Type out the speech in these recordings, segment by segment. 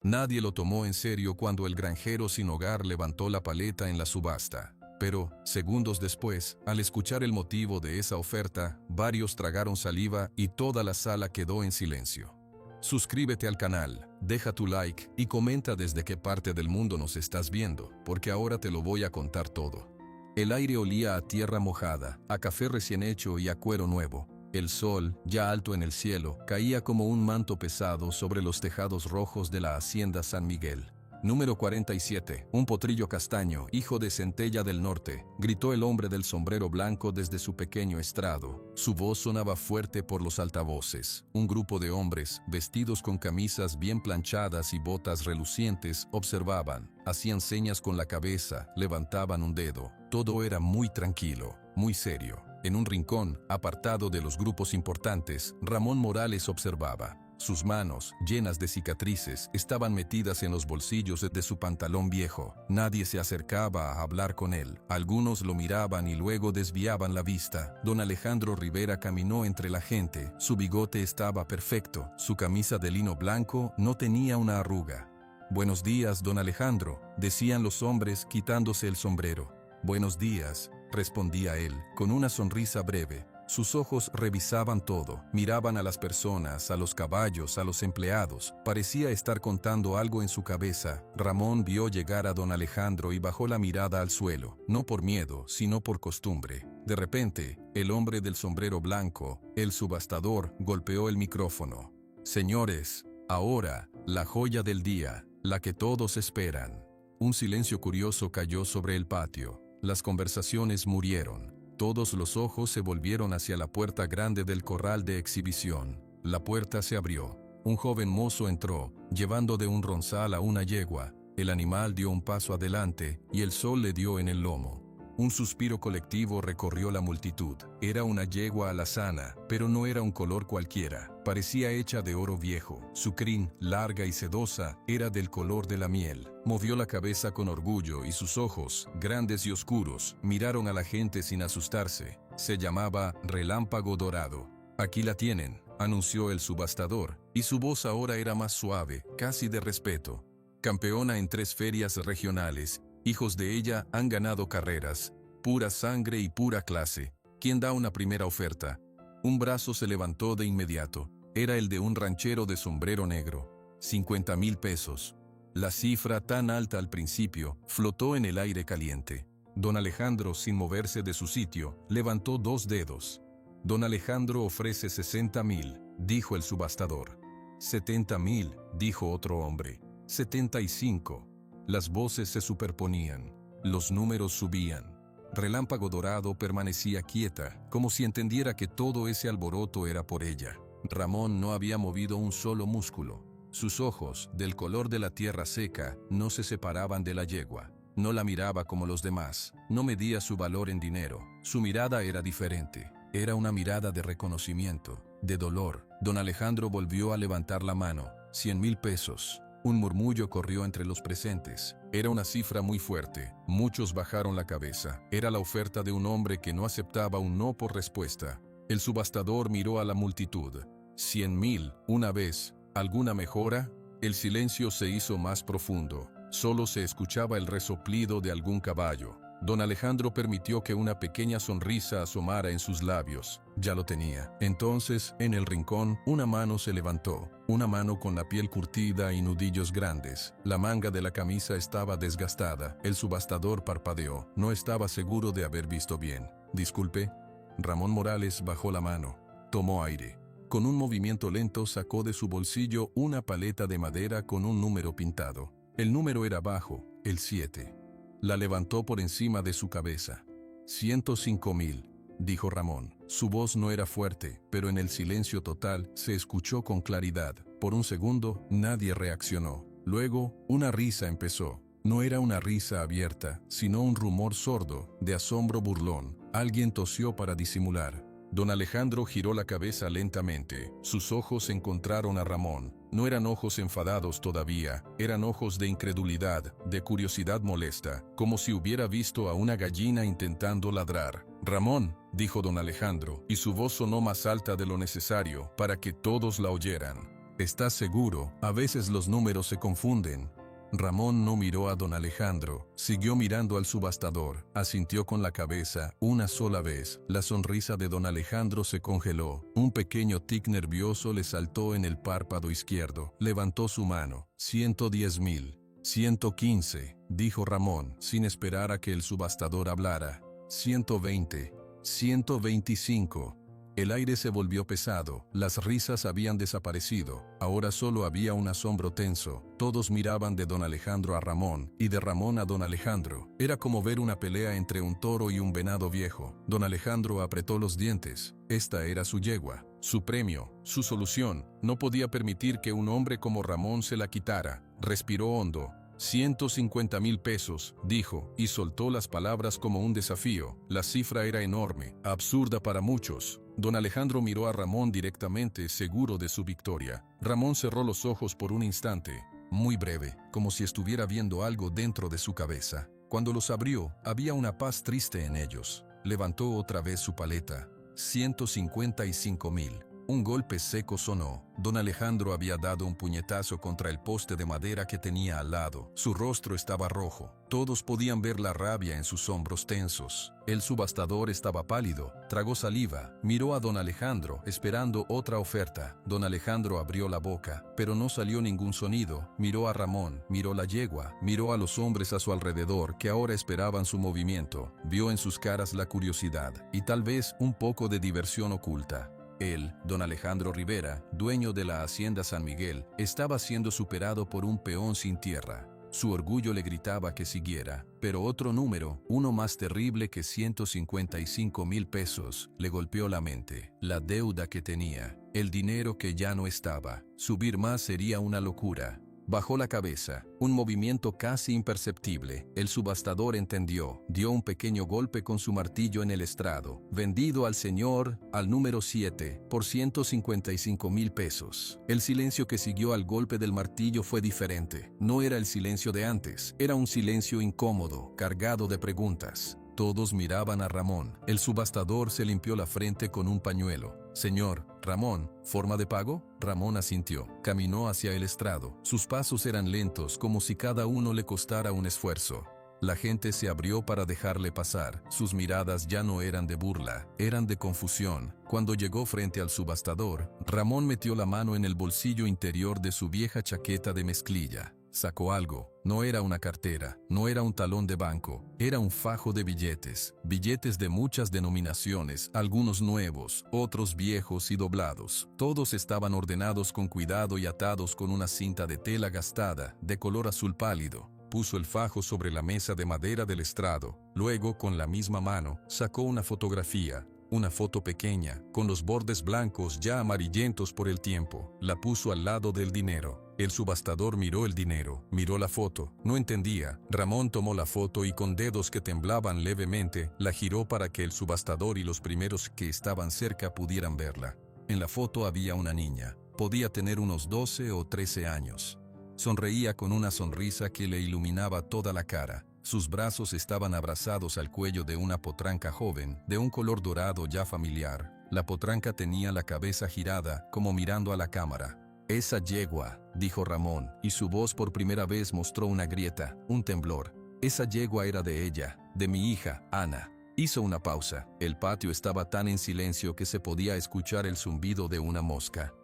Nadie lo tomó en serio cuando el granjero sin hogar levantó la paleta en la subasta. Pero, segundos después, al escuchar el motivo de esa oferta, varios tragaron saliva y toda la sala quedó en silencio. Suscríbete al canal, deja tu like y comenta desde qué parte del mundo nos estás viendo, porque ahora te lo voy a contar todo. El aire olía a tierra mojada, a café recién hecho y a cuero nuevo. El sol, ya alto en el cielo, caía como un manto pesado sobre los tejados rojos de la hacienda San Miguel. Número 47. Un potrillo castaño, hijo de Centella del Norte, gritó el hombre del sombrero blanco desde su pequeño estrado. Su voz sonaba fuerte por los altavoces. Un grupo de hombres, vestidos con camisas bien planchadas y botas relucientes, observaban, hacían señas con la cabeza, levantaban un dedo. Todo era muy tranquilo, muy serio. En un rincón, apartado de los grupos importantes, Ramón Morales observaba. Sus manos, llenas de cicatrices, estaban metidas en los bolsillos de su pantalón viejo. Nadie se acercaba a hablar con él. Algunos lo miraban y luego desviaban la vista. Don Alejandro Rivera caminó entre la gente. Su bigote estaba perfecto. Su camisa de lino blanco no tenía una arruga. «Buenos días, don Alejandro», decían los hombres quitándose el sombrero. «Buenos días», respondía él, con una sonrisa breve. Sus ojos revisaban todo, miraban a las personas, a los caballos, a los empleados. Parecía estar contando algo en su cabeza. Ramón vio llegar a don Alejandro y bajó la mirada al suelo, no por miedo, sino por costumbre. De repente, el hombre del sombrero blanco, el subastador, golpeó el micrófono. «Señores, ahora, la joya del día, la que todos esperan». Un silencio curioso cayó sobre el patio. Las conversaciones murieron. Todos los ojos se volvieron hacia la puerta grande del corral de exhibición. La puerta se abrió. Un joven mozo entró, llevando de un ronzal a una yegua. El animal dio un paso adelante y el sol le dio en el lomo. Un suspiro colectivo recorrió la multitud. Era una yegua alazana, pero no era un color cualquiera. Parecía hecha de oro viejo. Su crin, larga y sedosa, era del color de la miel. Movió la cabeza con orgullo y sus ojos, grandes y oscuros, miraron a la gente sin asustarse. Se llamaba Relámpago Dorado. «Aquí la tienen», anunció el subastador, y su voz ahora era más suave, casi de respeto. «Campeona en 3 ferias regionales. Hijos de ella han ganado carreras. Pura sangre y pura clase. ¿Quién da una primera oferta?» Un brazo se levantó de inmediato. Era el de un ranchero de sombrero negro. 50,000 pesos. La cifra, tan alta al principio, flotó en el aire caliente. Don Alejandro, sin moverse de su sitio, levantó 2 dedos. «Don Alejandro ofrece 60,000», dijo el subastador. «70,000», dijo otro hombre. 75. Las voces se superponían. Los números subían. Relámpago Dorado permanecía quieta, como si entendiera que todo ese alboroto era por ella. Ramón no había movido un solo músculo. Sus ojos, del color de la tierra seca, no se separaban de la yegua. No la miraba como los demás. No medía su valor en dinero. Su mirada era diferente. Era una mirada de reconocimiento, de dolor. Don Alejandro volvió a levantar la mano. 100,000 pesos. Un murmullo corrió entre los presentes. Era una cifra muy fuerte. Muchos bajaron la cabeza. Era la oferta de un hombre que no aceptaba un no por respuesta. El subastador miró a la multitud. 100,000, una vez. ¿Alguna mejora? El silencio se hizo más profundo. Solo se escuchaba el resoplido de algún caballo. Don Alejandro permitió que una pequeña sonrisa asomara en sus labios. Ya lo tenía. Entonces, en el rincón, una mano se levantó. Una mano con la piel curtida y nudillos grandes. La manga de la camisa estaba desgastada. El subastador parpadeó. No estaba seguro de haber visto bien. «Disculpe». Ramón Morales bajó la mano. Tomó aire. Con un movimiento lento sacó de su bolsillo una paleta de madera con un número pintado. El número era bajo, el 7. La levantó por encima de su cabeza. 105,000, dijo Ramón. Su voz no era fuerte, pero en el silencio total se escuchó con claridad. Por un segundo, nadie reaccionó. Luego, una risa empezó. No era una risa abierta, sino un rumor sordo, de asombro burlón. Alguien tosió para disimular. Don Alejandro giró la cabeza lentamente. Sus ojos encontraron a Ramón. No eran ojos enfadados todavía, eran ojos de incredulidad, de curiosidad molesta, como si hubiera visto a una gallina intentando ladrar. «Ramón», dijo don Alejandro, y su voz sonó más alta de lo necesario para que todos la oyeran. ¿Estás seguro? A veces los números se confunden. Ramón no miró a don Alejandro, siguió mirando al subastador, asintió con la cabeza una sola vez. La sonrisa de don Alejandro se congeló, un pequeño tic nervioso le saltó en el párpado izquierdo. Levantó su mano. 110,000. 115, dijo Ramón, sin esperar a que el subastador hablara. 120. 125. El aire se volvió pesado, las risas habían desaparecido, ahora solo había un asombro tenso. Todos miraban de don Alejandro a Ramón, y de Ramón a don Alejandro. Era como ver una pelea entre un toro y un venado viejo. Don Alejandro apretó los dientes. Esta era su yegua, su premio, su solución. No podía permitir que un hombre como Ramón se la quitara. Respiró hondo. 150,000 pesos, dijo, y soltó las palabras como un desafío. La cifra era enorme, absurda para muchos. Don Alejandro miró a Ramón directamente, seguro de su victoria. Ramón cerró los ojos por un instante, muy breve, como si estuviera viendo algo dentro de su cabeza. Cuando los abrió, había una paz triste en ellos. Levantó otra vez su paleta. 155,000. Un golpe seco sonó. Don Alejandro había dado un puñetazo contra el poste de madera que tenía al lado. Su rostro estaba rojo. Todos podían ver la rabia en sus hombros tensos. El subastador estaba pálido. Tragó saliva. Miró a don Alejandro, esperando otra oferta. Don Alejandro abrió la boca, pero no salió ningún sonido. Miró a Ramón, miró la yegua, miró a los hombres a su alrededor que ahora esperaban su movimiento. Vio en sus caras la curiosidad y tal vez un poco de diversión oculta. Él, don Alejandro Rivera, dueño de la hacienda San Miguel, estaba siendo superado por un peón sin tierra. Su orgullo le gritaba que siguiera, pero otro número, uno más terrible que 155,000 pesos, le golpeó la mente. La deuda que tenía, el dinero que ya no estaba. Subir más sería una locura. Bajó la cabeza, un movimiento casi imperceptible. El subastador entendió, dio un pequeño golpe con su martillo en el estrado. Vendido al señor, al número 7, por 155,000 pesos. El silencio que siguió al golpe del martillo fue diferente. No era el silencio de antes, era un silencio incómodo, cargado de preguntas. Todos miraban a Ramón. El subastador se limpió la frente con un pañuelo. Señor, Ramón, ¿forma de pago? Ramón asintió. Caminó hacia el estrado. Sus pasos eran lentos, como si cada uno le costara un esfuerzo. La gente se abrió para dejarle pasar. Sus miradas ya no eran de burla, eran de confusión. Cuando llegó frente al subastador, Ramón metió la mano en el bolsillo interior de su vieja chaqueta de mezclilla. Sacó algo. No era una cartera, no era un talón de banco, era un fajo de billetes. Billetes de muchas denominaciones, algunos nuevos, otros viejos y doblados. Todos estaban ordenados con cuidado y atados con una cinta de tela gastada, de color azul pálido. Puso el fajo sobre la mesa de madera del estrado. Luego, con la misma mano, sacó una fotografía. Una foto pequeña, con los bordes blancos ya amarillentos por el tiempo. La puso al lado del dinero. El subastador miró el dinero, miró la foto, no entendía. Ramón tomó la foto y con dedos que temblaban levemente, la giró para que el subastador y los primeros que estaban cerca pudieran verla. En la foto había una niña. Podía tener unos 12 o 13 años. Sonreía con una sonrisa que le iluminaba toda la cara. Sus brazos estaban abrazados al cuello de una potranca joven, de un color dorado ya familiar. La potranca tenía la cabeza girada, como mirando a la cámara. «Esa yegua», dijo Ramón, y su voz por primera vez mostró una grieta, un temblor. «Esa yegua era de ella, de mi hija, Ana». Hizo una pausa. El patio estaba tan en silencio que se podía escuchar el zumbido de una mosca.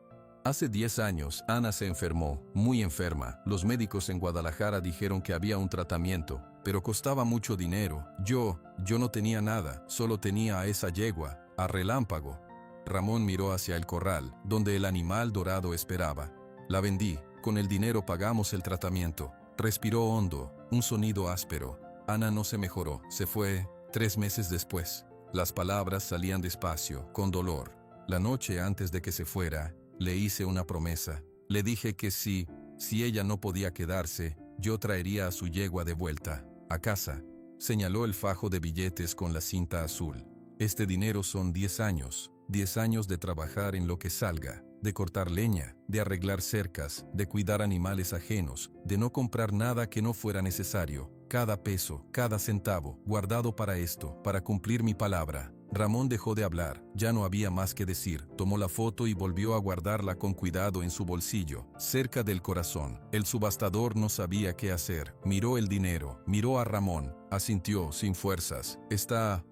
Hace 10 años, Ana se enfermó, muy enferma. Los médicos en Guadalajara dijeron que había un tratamiento, pero costaba mucho dinero. Yo no tenía nada, solo tenía a esa yegua, a Relámpago. Ramón miró hacia el corral, donde el animal dorado esperaba. La vendí, con el dinero pagamos el tratamiento. Respiró hondo, un sonido áspero. Ana no se mejoró, se fue 3 meses después. Las palabras salían despacio, con dolor. La noche antes de que se fuera, le hice una promesa. Le dije que si ella no podía quedarse, yo traería a su yegua de vuelta, a casa. Señaló el fajo de billetes con la cinta azul. Este dinero son 10 años. 10 años de trabajar en lo que salga, de cortar leña, de arreglar cercas, de cuidar animales ajenos, de no comprar nada que no fuera necesario. Cada peso, cada centavo, guardado para esto, para cumplir mi palabra. Ramón dejó de hablar, ya no había más que decir, tomó la foto y volvió a guardarla con cuidado en su bolsillo, cerca del corazón. El subastador no sabía qué hacer, miró el dinero, miró a Ramón, asintió sin fuerzas. Está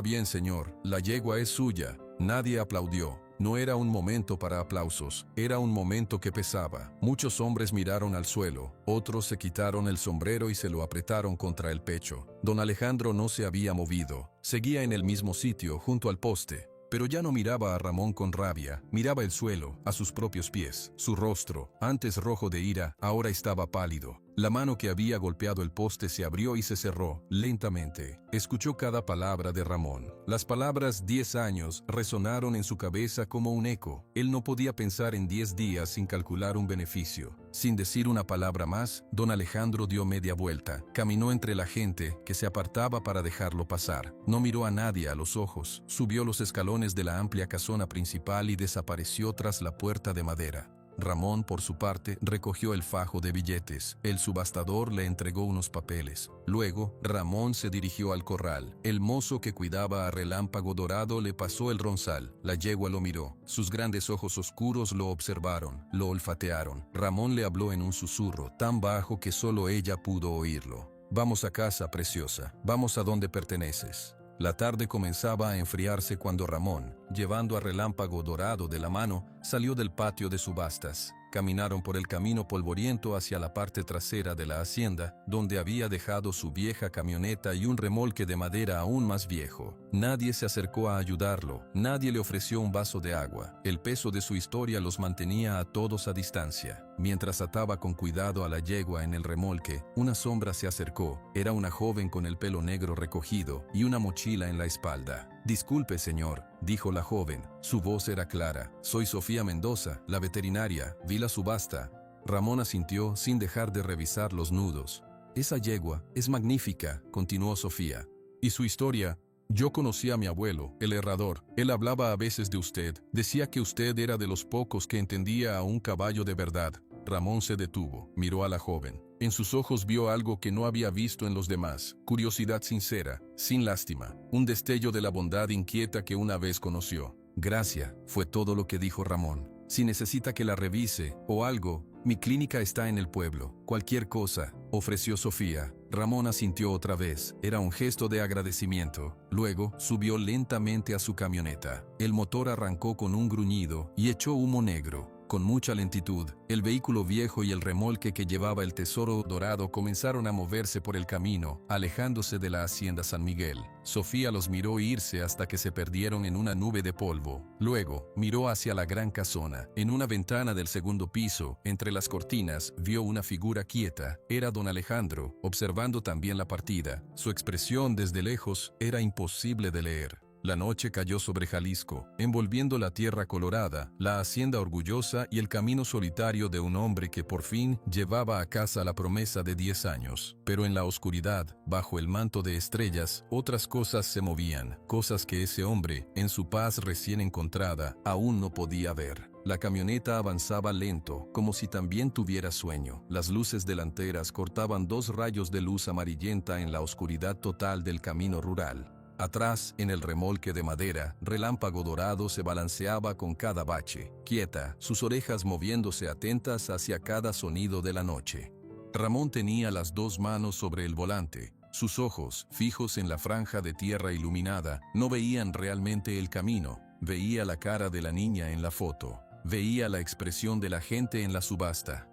bien, señor, la yegua es suya. Nadie aplaudió. No era un momento para aplausos, era un momento que pesaba. Muchos hombres miraron al suelo, otros se quitaron el sombrero y se lo apretaron contra el pecho. Don Alejandro no se había movido, seguía en el mismo sitio, junto al poste. Pero ya no miraba a Ramón con rabia, miraba el suelo, a sus propios pies. Su rostro, antes rojo de ira, ahora estaba pálido. La mano que había golpeado el poste se abrió y se cerró, lentamente. Escuchó cada palabra de Ramón. Las palabras 10 años resonaron en su cabeza como un eco. Él no podía pensar en 10 días sin calcular un beneficio. Sin decir una palabra más, don Alejandro dio media vuelta. Caminó entre la gente, que se apartaba para dejarlo pasar. No miró a nadie a los ojos. Subió los escalones de la amplia casona principal y desapareció tras la puerta de madera. Ramón, por su parte, recogió el fajo de billetes. El subastador le entregó unos papeles. Luego, Ramón se dirigió al corral. El mozo que cuidaba a Relámpago Dorado le pasó el ronzal. La yegua lo miró. Sus grandes ojos oscuros lo observaron, lo olfatearon. Ramón le habló en un susurro, tan bajo que solo ella pudo oírlo. «Vamos a casa, preciosa. Vamos a donde perteneces». La tarde comenzaba a enfriarse cuando Ramón, llevando a Relámpago Dorado de la mano, salió del patio de subastas. Caminaron por el camino polvoriento hacia la parte trasera de la hacienda, donde había dejado su vieja camioneta y un remolque de madera aún más viejo. Nadie se acercó a ayudarlo, nadie le ofreció un vaso de agua. El peso de su historia los mantenía a todos a distancia. Mientras ataba con cuidado a la yegua en el remolque, una sombra se acercó. Era una joven con el pelo negro recogido y una mochila en la espalda. «Disculpe, señor», dijo la joven. Su voz era clara. «Soy Sofía Mendoza, la veterinaria. Vi la subasta». Ramón asintió sin dejar de revisar los nudos. «Esa yegua es magnífica», continuó Sofía. «Y su historia. Yo conocí a mi abuelo, el herrador. Él hablaba a veces de usted. Decía que usted era de los pocos que entendía a un caballo de verdad». Ramón se detuvo, miró a la joven. En sus ojos vio algo que no había visto en los demás, curiosidad sincera, sin lástima, un destello de la bondad inquieta que una vez conoció. «Gracias», fue todo lo que dijo Ramón. «Si necesita que la revise, o algo, mi clínica está en el pueblo. Cualquier cosa», ofreció Sofía. Ramón asintió otra vez, era un gesto de agradecimiento. Luego, subió lentamente a su camioneta. El motor arrancó con un gruñido y echó humo negro. Con mucha lentitud, el vehículo viejo y el remolque que llevaba el tesoro dorado comenzaron a moverse por el camino, alejándose de la hacienda San Miguel. Sofía los miró irse hasta que se perdieron en una nube de polvo. Luego, miró hacia la gran casona. En una ventana del segundo piso, entre las cortinas, vio una figura quieta. Era don Alejandro, observando también la partida. Su expresión desde lejos era imposible de leer. La noche cayó sobre Jalisco, envolviendo la tierra colorada, la hacienda orgullosa y el camino solitario de un hombre que por fin llevaba a casa la promesa de 10 años. Pero en la oscuridad, bajo el manto de estrellas, otras cosas se movían, cosas que ese hombre, en su paz recién encontrada, aún no podía ver. La camioneta avanzaba lento, como si también tuviera sueño. Las luces delanteras cortaban 2 rayos de luz amarillenta en la oscuridad total del camino rural. Atrás, en el remolque de madera, Relámpago Dorado se balanceaba con cada bache, quieta, sus orejas moviéndose atentas hacia cada sonido de la noche. Ramón tenía las 2 manos sobre el volante. Sus ojos, fijos en la franja de tierra iluminada, no veían realmente el camino. Veía la cara de la niña en la foto. Veía la expresión de la gente en la subasta.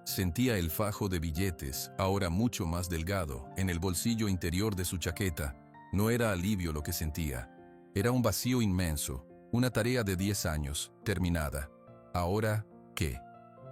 Sentía el fajo de billetes, ahora mucho más delgado, en el bolsillo interior de su chaqueta. No era alivio lo que sentía. Era un vacío inmenso, una tarea de 10 años, terminada. ¿Ahora qué?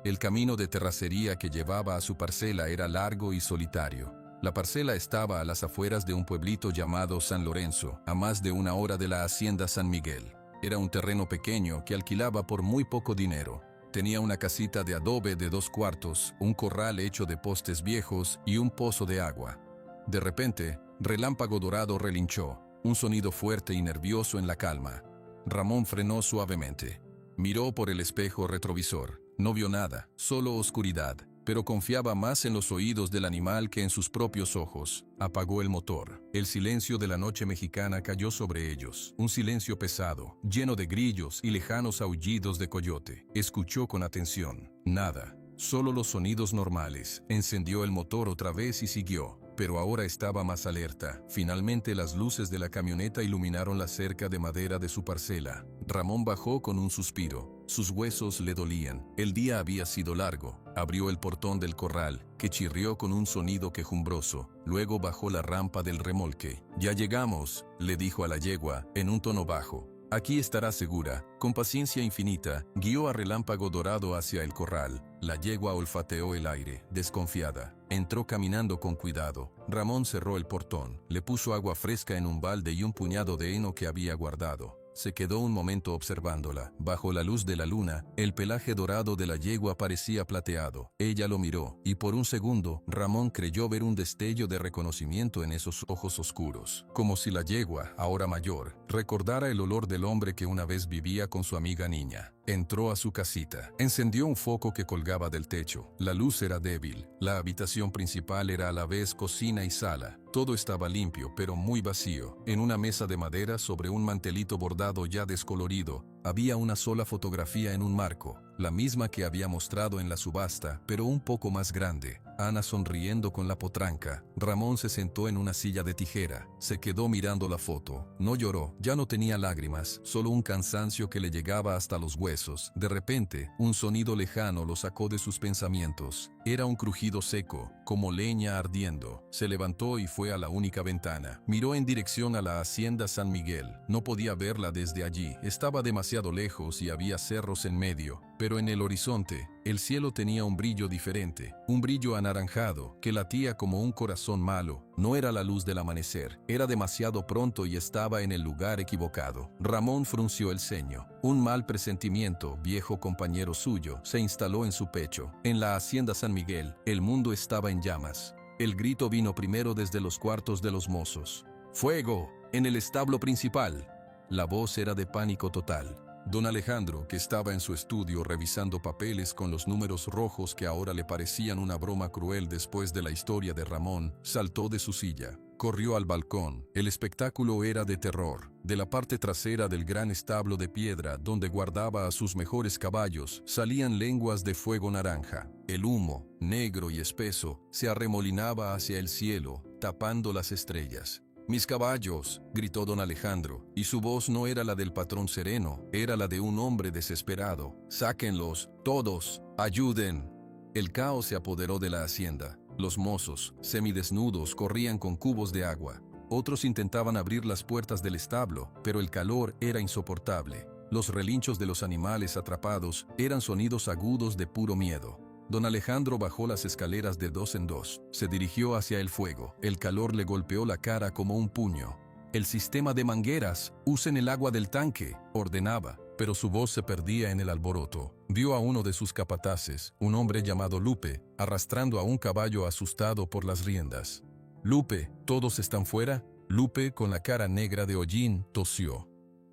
El camino de terracería que llevaba a su parcela era largo y solitario. La parcela estaba a las afueras de un pueblito llamado San Lorenzo, a más de 1 hora de la hacienda San Miguel. Era un terreno pequeño que alquilaba por muy poco dinero. Tenía una casita de adobe de 2 cuartos, un corral hecho de postes viejos y un pozo de agua. De repente, Relámpago Dorado relinchó, un sonido fuerte y nervioso en la calma. Ramón frenó suavemente. Miró por el espejo retrovisor. No vio nada, solo oscuridad. pero confiaba más en los oídos del animal que en sus propios ojos. Apagó el motor. El silencio de la noche mexicana cayó sobre ellos. Un silencio pesado, lleno de grillos y lejanos aullidos de coyote. Escuchó con atención. Nada. Solo los sonidos normales. Encendió el motor otra vez y siguió. Pero ahora estaba más alerta. Finalmente las luces de la camioneta iluminaron la cerca de madera de su parcela. Ramón bajó con un suspiro. Sus huesos le dolían. El día había sido largo. Abrió el portón del corral, que chirrió con un sonido quejumbroso. Luego bajó la rampa del remolque. «Ya llegamos», le dijo a la yegua, en un tono bajo. «Aquí estará segura». Con paciencia infinita, guió a Relámpago Dorado hacia el corral. La yegua olfateó el aire, desconfiada. Entró caminando con cuidado. Ramón cerró el portón, le puso agua fresca en un balde y un puñado de heno que había guardado. Se quedó un momento observándola. Bajo la luz de la luna, el pelaje dorado de la yegua parecía plateado. Ella lo miró, y por un segundo, Ramón creyó ver un destello de reconocimiento en esos ojos oscuros. Como si la yegua, ahora mayor, recordara el olor del hombre que una vez vivía con su amiga niña. Entró a su casita. Encendió un foco que colgaba del techo. La luz era débil. La habitación principal era a la vez cocina y sala. Todo estaba limpio, pero muy vacío. En una mesa de madera sobre un mantelito bordado ya descolorido, había una sola fotografía en un marco, la misma que había mostrado en la subasta, pero un poco más grande. Ana sonriendo con la potranca. Ramón se sentó en una silla de tijera. Se quedó mirando la foto. No lloró, ya no tenía lágrimas, solo un cansancio que le llegaba hasta los huesos. De repente, un sonido lejano lo sacó de sus pensamientos. Era un crujido seco, como leña ardiendo. Se levantó y fue a la única ventana. Miró en dirección a la hacienda San Miguel. No podía verla desde allí, estaba demasiado lejos y había cerros en medio. Pero en el horizonte, el cielo tenía un brillo diferente, un brillo anaranjado, que latía como un corazón malo. No era la luz del amanecer, era demasiado pronto y estaba en el lugar equivocado. Ramón frunció el ceño. Un mal presentimiento, viejo compañero suyo, se instaló en su pecho. En la hacienda San Miguel, el mundo estaba en llamas. El grito vino primero desde los cuartos de los mozos. ¡Fuego! En el establo principal. La voz era de pánico total. Don Alejandro, que estaba en su estudio revisando papeles con los números rojos que ahora le parecían una broma cruel después de la historia de Ramón, saltó de su silla. Corrió al balcón. El espectáculo era de terror. De la parte trasera del gran establo de piedra donde guardaba a sus mejores caballos, salían lenguas de fuego naranja. El humo, negro y espeso, se arremolinaba hacia el cielo, tapando las estrellas. «¡Mis caballos!», gritó don Alejandro, y su voz no era la del patrón sereno, era la de un hombre desesperado. «¡Sáquenlos! ¡Todos! ¡Ayuden!». El caos se apoderó de la hacienda. Los mozos, semidesnudos, corrían con cubos de agua. Otros intentaban abrir las puertas del establo, pero el calor era insoportable. Los relinchos de los animales atrapados eran sonidos agudos de puro miedo. Don Alejandro bajó las escaleras de dos en dos. Se dirigió hacia el fuego. El calor le golpeó la cara como un puño. «El sistema de mangueras, usen el agua del tanque», ordenaba, pero su voz se perdía en el alboroto. Vio a uno de sus capataces, un hombre llamado Lupe, arrastrando a un caballo asustado por las riendas. «Lupe, ¿todos están fuera?». Lupe, con la cara negra de hollín, tosió.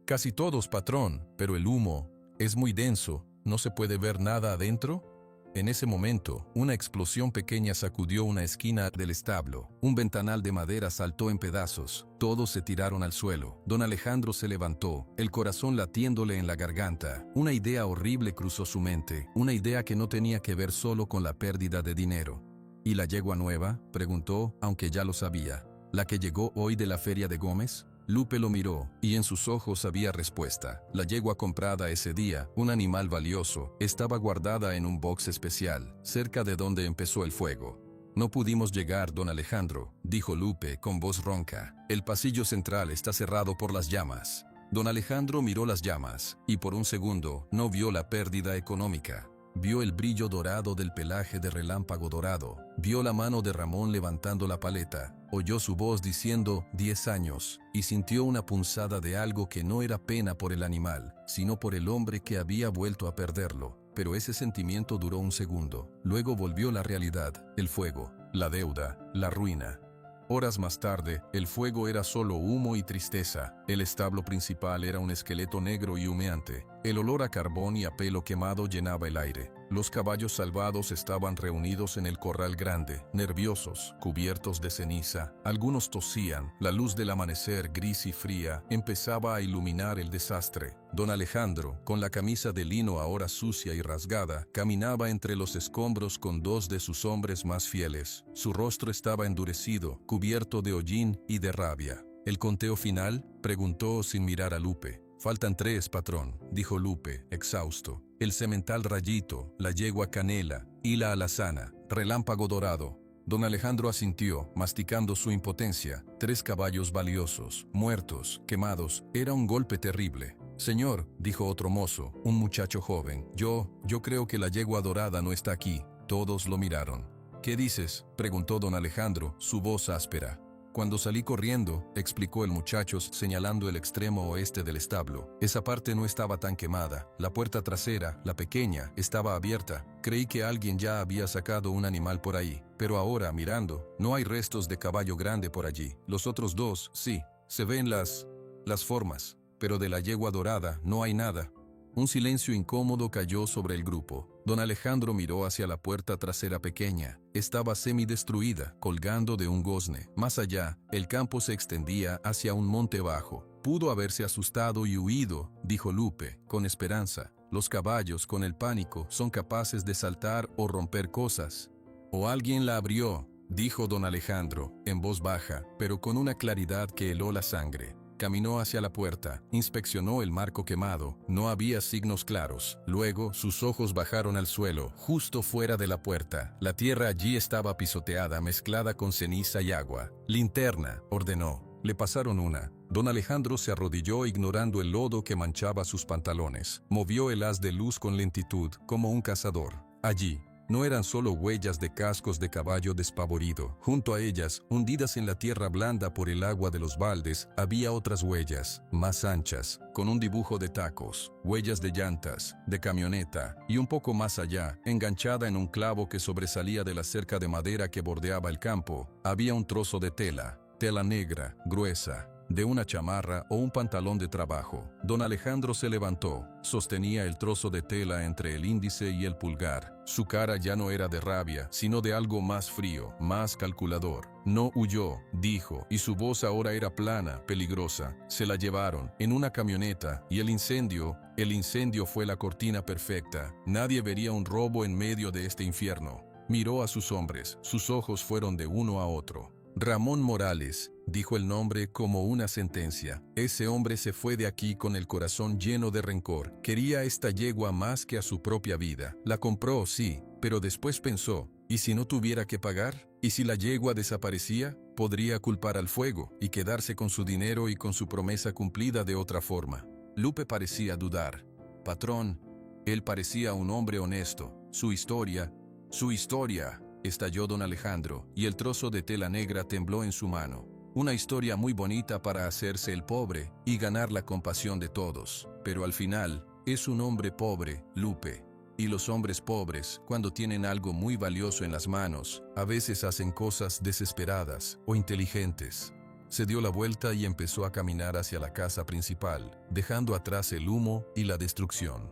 «Casi todos, patrón, pero el humo es muy denso. ¿No se puede ver nada adentro?». En ese momento, una explosión pequeña sacudió una esquina del establo. Un ventanal de madera saltó en pedazos. Todos se tiraron al suelo. Don Alejandro se levantó, el corazón latiéndole en la garganta. Una idea horrible cruzó su mente, una idea que no tenía que ver solo con la pérdida de dinero. «¿Y la yegua nueva?», preguntó, aunque ya lo sabía. «¿La que llegó hoy de la feria de Gómez?». Lupe lo miró, y en sus ojos había respuesta. La yegua comprada ese día, un animal valioso, estaba guardada en un box especial, cerca de donde empezó el fuego. «No pudimos llegar, don Alejandro», dijo Lupe con voz ronca. «El pasillo central está cerrado por las llamas». Don Alejandro miró las llamas, y por un segundo no vio la pérdida económica. Vio el brillo dorado del pelaje de Relámpago Dorado. Vio la mano de Ramón levantando la paleta. Oyó su voz diciendo 10 años, y sintió una punzada de algo que no era pena por el animal, sino por el hombre que había vuelto a perderlo. Pero ese sentimiento duró un segundo. Luego volvió la realidad, el fuego, la deuda, la ruina. Horas más tarde, el fuego era solo humo y tristeza. El establo principal era un esqueleto negro y humeante. El olor a carbón y a pelo quemado llenaba el aire. Los caballos salvados estaban reunidos en el corral grande, nerviosos, cubiertos de ceniza. Algunos tosían. La luz del amanecer gris y fría empezaba a iluminar el desastre. Don Alejandro, con la camisa de lino ahora sucia y rasgada, caminaba entre los escombros con dos de sus hombres más fieles. Su rostro estaba endurecido, cubierto de hollín y de rabia. ¿El conteo final?, preguntó sin mirar a Lupe. «Faltan 3, patrón», dijo Lupe, exhausto. «El semental Rayito, la yegua Canela y la alazana, Relámpago Dorado». Don Alejandro asintió, masticando su impotencia. 3 caballos valiosos, muertos, quemados. Era un golpe terrible. «Señor», dijo otro mozo, un muchacho joven, yo creo que la yegua dorada no está aquí». Todos lo miraron. «¿Qué dices?», preguntó don Alejandro, su voz áspera. «Cuando salí corriendo», explicó el muchacho señalando el extremo oeste del establo. «Esa parte no estaba tan quemada. La puerta trasera, la pequeña, estaba abierta. Creí que alguien ya había sacado un animal por ahí. Pero ahora, mirando, no hay restos de caballo grande por allí. Los otros 2, sí, se ven las formas. Pero de la yegua dorada no hay nada». Un silencio incómodo cayó sobre el grupo. Don Alejandro miró hacia la puerta trasera pequeña. Estaba semidestruida, colgando de un gozne. Más allá, el campo se extendía hacia un monte bajo. «Pudo haberse asustado y huido», dijo Lupe, con esperanza. «Los caballos, con el pánico, son capaces de saltar o romper cosas». «O alguien la abrió», dijo don Alejandro, en voz baja, pero con una claridad que heló la sangre. Caminó hacia la puerta, inspeccionó el marco quemado, no había signos claros. Luego, sus ojos bajaron al suelo, justo fuera de la puerta. La tierra allí estaba pisoteada, mezclada con ceniza y agua. «Linterna», ordenó. Le pasaron una. Don Alejandro se arrodilló ignorando el lodo que manchaba sus pantalones. Movió el haz de luz con lentitud, como un cazador. Allí, no eran solo huellas de cascos de caballo despavorido. Junto a ellas, hundidas en la tierra blanda por el agua de los baldes, había otras huellas, más anchas, con un dibujo de tacos, huellas de llantas, de camioneta, y un poco más allá, enganchada en un clavo que sobresalía de la cerca de madera que bordeaba el campo, había un trozo de tela negra, gruesa, de una chamarra o un pantalón de trabajo. Don Alejandro se levantó, sostenía el trozo de tela entre el índice y el pulgar. Su cara ya no era de rabia, sino de algo más frío, más calculador. «No huyó», dijo, y su voz ahora era plana, peligrosa. «Se la llevaron, en una camioneta, y el incendio fue la cortina perfecta. Nadie vería un robo en medio de este infierno». Miró a sus hombres, sus ojos fueron de uno a otro. «Ramón Morales», dijo el nombre como una sentencia. Ese hombre se fue de aquí con el corazón lleno de rencor. Quería esta yegua más que a su propia vida. La compró, sí, pero después pensó, ¿y si no tuviera que pagar? ¿Y si la yegua desaparecía? Podría culpar al fuego y quedarse con su dinero y con su promesa cumplida de otra forma. Lupe parecía dudar. «Patrón, él parecía un hombre honesto. Su historia, estalló don Alejandro, y el trozo de tela negra tembló en su mano. Una historia muy bonita para hacerse el pobre y ganar la compasión de todos. Pero al final, es un hombre pobre, Lupe. Y los hombres pobres, cuando tienen algo muy valioso en las manos, a veces hacen cosas desesperadas o inteligentes». Se dio la vuelta y empezó a caminar hacia la casa principal, dejando atrás el humo y la destrucción.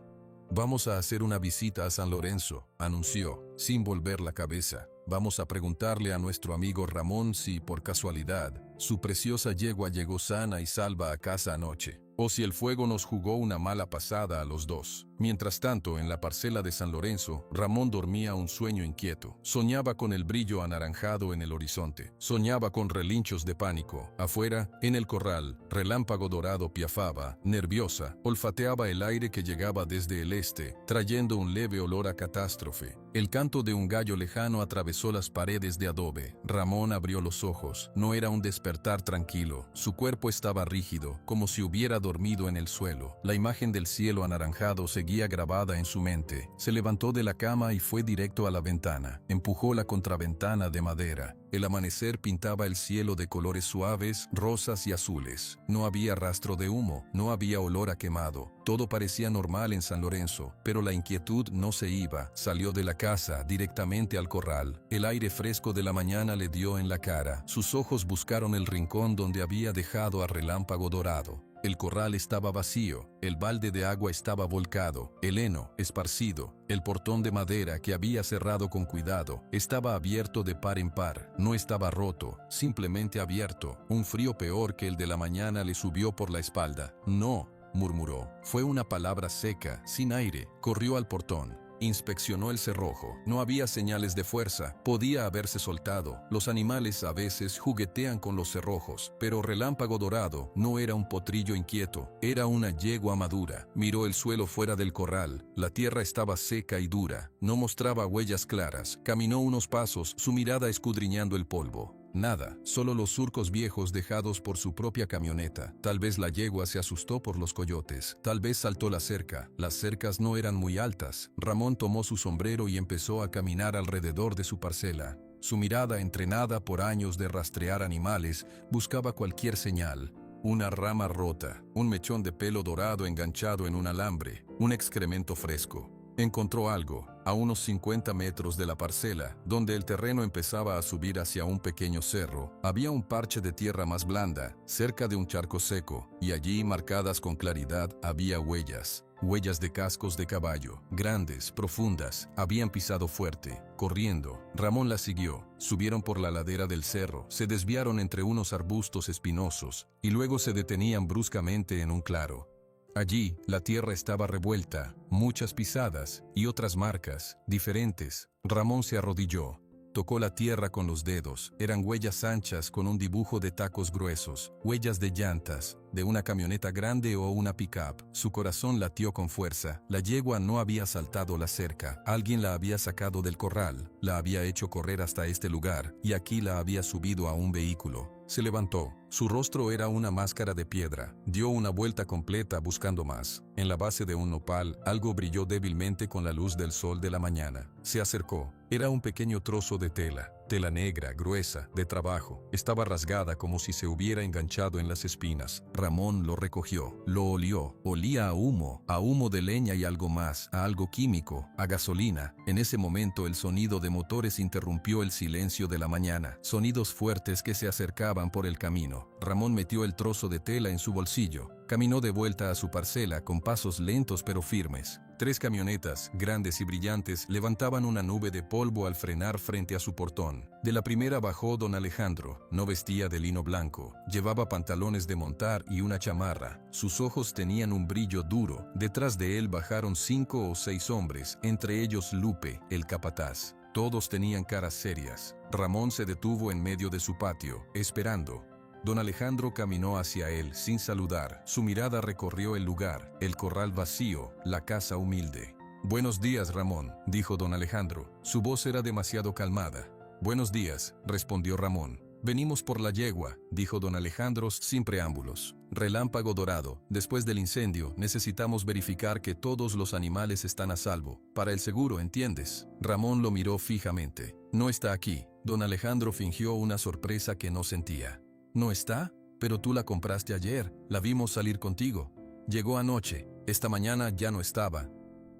«Vamos a hacer una visita a San Lorenzo», anunció, sin volver la cabeza. «Vamos a preguntarle a nuestro amigo Ramón si, por casualidad, su preciosa yegua llegó sana y salva a casa anoche, o si el fuego nos jugó una mala pasada a los dos». Mientras tanto, en la parcela de San Lorenzo, Ramón dormía un sueño inquieto. Soñaba con el brillo anaranjado en el horizonte. Soñaba con relinchos de pánico. Afuera, en el corral, Relámpago Dorado piafaba, nerviosa, olfateaba el aire que llegaba desde el este, trayendo un leve olor a catástrofe. El canto de un gallo lejano atravesó las paredes de adobe. Ramón abrió los ojos. No era un despertar tranquilo. Su cuerpo estaba rígido, como si hubiera dormido en el suelo. La imagen del cielo anaranjado seguía grabada en su mente. Se levantó de la cama y fue directo a la ventana. Empujó la contraventana de madera. El amanecer pintaba el cielo de colores suaves, rosas y azules. No había rastro de humo, no había olor a quemado. Todo parecía normal en San Lorenzo, pero la inquietud no se iba. Salió de la casa directamente al corral. El aire fresco de la mañana le dio en la cara. Sus ojos buscaron el rincón donde había dejado a Relámpago Dorado. El corral estaba vacío, el balde de agua estaba volcado, el heno esparcido, el portón de madera que había cerrado con cuidado estaba abierto de par en par, no estaba roto, simplemente abierto. Un frío peor que el de la mañana le subió por la espalda. No, murmuró. Fue una palabra seca, sin aire. Corrió al portón. Inspeccionó el cerrojo. No había señales de fuerza. Podía haberse soltado. Los animales a veces juguetean con los cerrojos, pero Relámpago Dorado no era un potrillo inquieto. Era una yegua madura. Miró el suelo fuera del corral. La tierra estaba seca y dura. No mostraba huellas claras. Caminó unos pasos, su mirada escudriñando el polvo. Nada, solo los surcos viejos dejados por su propia camioneta. Tal vez la yegua se asustó por los coyotes. Tal vez saltó la cerca. Las cercas no eran muy altas. Ramón tomó su sombrero y empezó a caminar alrededor de su parcela. Su mirada, entrenada por años de rastrear animales, buscaba cualquier señal. Una rama rota, un mechón de pelo dorado enganchado en un alambre, un excremento fresco. Encontró algo, a unos 50 metros de la parcela, donde el terreno empezaba a subir hacia un pequeño cerro. Había un parche de tierra más blanda, cerca de un charco seco, y allí, marcadas con claridad, había huellas. Huellas de cascos de caballo, grandes, profundas, habían pisado fuerte. Corriendo, Ramón las siguió. Subieron por la ladera del cerro, se desviaron entre unos arbustos espinosos, y luego se detenían bruscamente en un claro. Allí, la tierra estaba revuelta, muchas pisadas y otras marcas, diferentes. Ramón se arrodilló. Tocó la tierra con los dedos. Eran huellas anchas con un dibujo de tacos gruesos, huellas de llantas, de una camioneta grande o una pick-up. Su corazón latió con fuerza. La yegua no había saltado la cerca. Alguien la había sacado del corral, la había hecho correr hasta este lugar, y aquí la había subido a un vehículo. Se levantó. Su rostro era una máscara de piedra. Dio una vuelta completa buscando más. En la base de un nopal, algo brilló débilmente con la luz del sol de la mañana. Se acercó. Era un pequeño trozo de tela. Tela negra, gruesa, de trabajo. Estaba rasgada como si se hubiera enganchado en las espinas. Ramón lo recogió. Lo olió. Olía a humo de leña y algo más, a algo químico, a gasolina. En ese momento el sonido de motores interrumpió el silencio de la mañana. Sonidos fuertes que se acercaban por el camino. Ramón metió el trozo de tela en su bolsillo. Caminó de vuelta a su parcela con pasos lentos pero firmes. 3 camionetas, grandes y brillantes, levantaban una nube de polvo al frenar frente a su portón. De la primera bajó don Alejandro. No vestía de lino blanco. Llevaba pantalones de montar y una chamarra. Sus ojos tenían un brillo duro. Detrás de él bajaron 5 o 6 hombres, entre ellos Lupe, el capataz. Todos tenían caras serias. Ramón se detuvo en medio de su patio, esperando. Don Alejandro caminó hacia él sin saludar. Su mirada recorrió el lugar, el corral vacío, la casa humilde. «Buenos días, Ramón», dijo don Alejandro. Su voz era demasiado calmada. «Buenos días», respondió Ramón. «Venimos por la yegua», dijo don Alejandro sin preámbulos. «Relámpago Dorado, después del incendio, necesitamos verificar que todos los animales están a salvo. Para el seguro, ¿entiendes?» Ramón lo miró fijamente. «No está aquí». Don Alejandro fingió una sorpresa que no sentía. «¿No está? Pero tú la compraste ayer, la vimos salir contigo. Llegó anoche, esta mañana ya no estaba».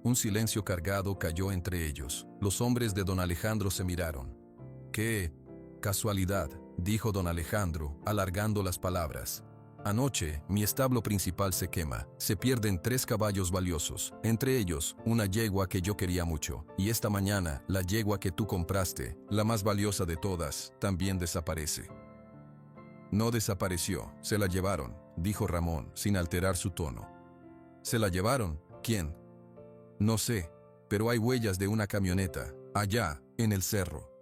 Un silencio cargado cayó entre ellos. Los hombres de don Alejandro se miraron. «¡Qué casualidad!», dijo don Alejandro, alargando las palabras. «Anoche, mi establo principal se quema. Se pierden 3 caballos valiosos, entre ellos, una yegua que yo quería mucho. Y esta mañana, la yegua que tú compraste, la más valiosa de todas, también desaparece». «No desapareció, se la llevaron», dijo Ramón, sin alterar su tono. «¿Se la llevaron? ¿Quién?» «No sé, pero hay huellas de una camioneta, allá, en el cerro».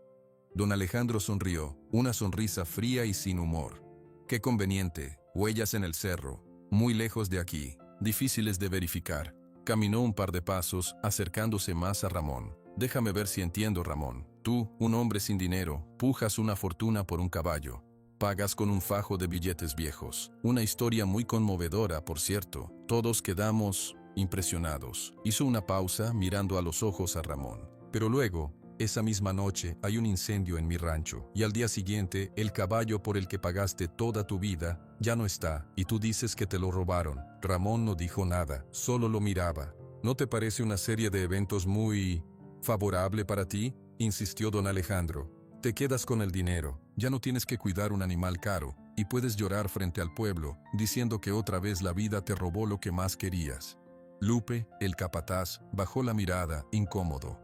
Don Alejandro sonrió, una sonrisa fría y sin humor. «Qué conveniente, huellas en el cerro, muy lejos de aquí, difíciles de verificar». Caminó un par de pasos, acercándose más a Ramón. «Déjame ver si entiendo, Ramón. Tú, un hombre sin dinero, pujas una fortuna por un caballo. Pagas con un fajo de billetes viejos. Una historia muy conmovedora, por cierto. Todos quedamos impresionados». Hizo una pausa mirando a los ojos a Ramón. «Pero luego, esa misma noche, hay un incendio en mi rancho. Y al día siguiente, el caballo por el que pagaste toda tu vida, ya no está. Y tú dices que te lo robaron». Ramón no dijo nada, solo lo miraba. «¿No te parece una serie de eventos muy favorable para ti?», insistió don Alejandro. «Te quedas con el dinero. Ya no tienes que cuidar un animal caro. y puedes llorar frente al pueblo, diciendo que otra vez la vida te robó lo que más querías. Lupe, el capataz, bajó la mirada, incómodo.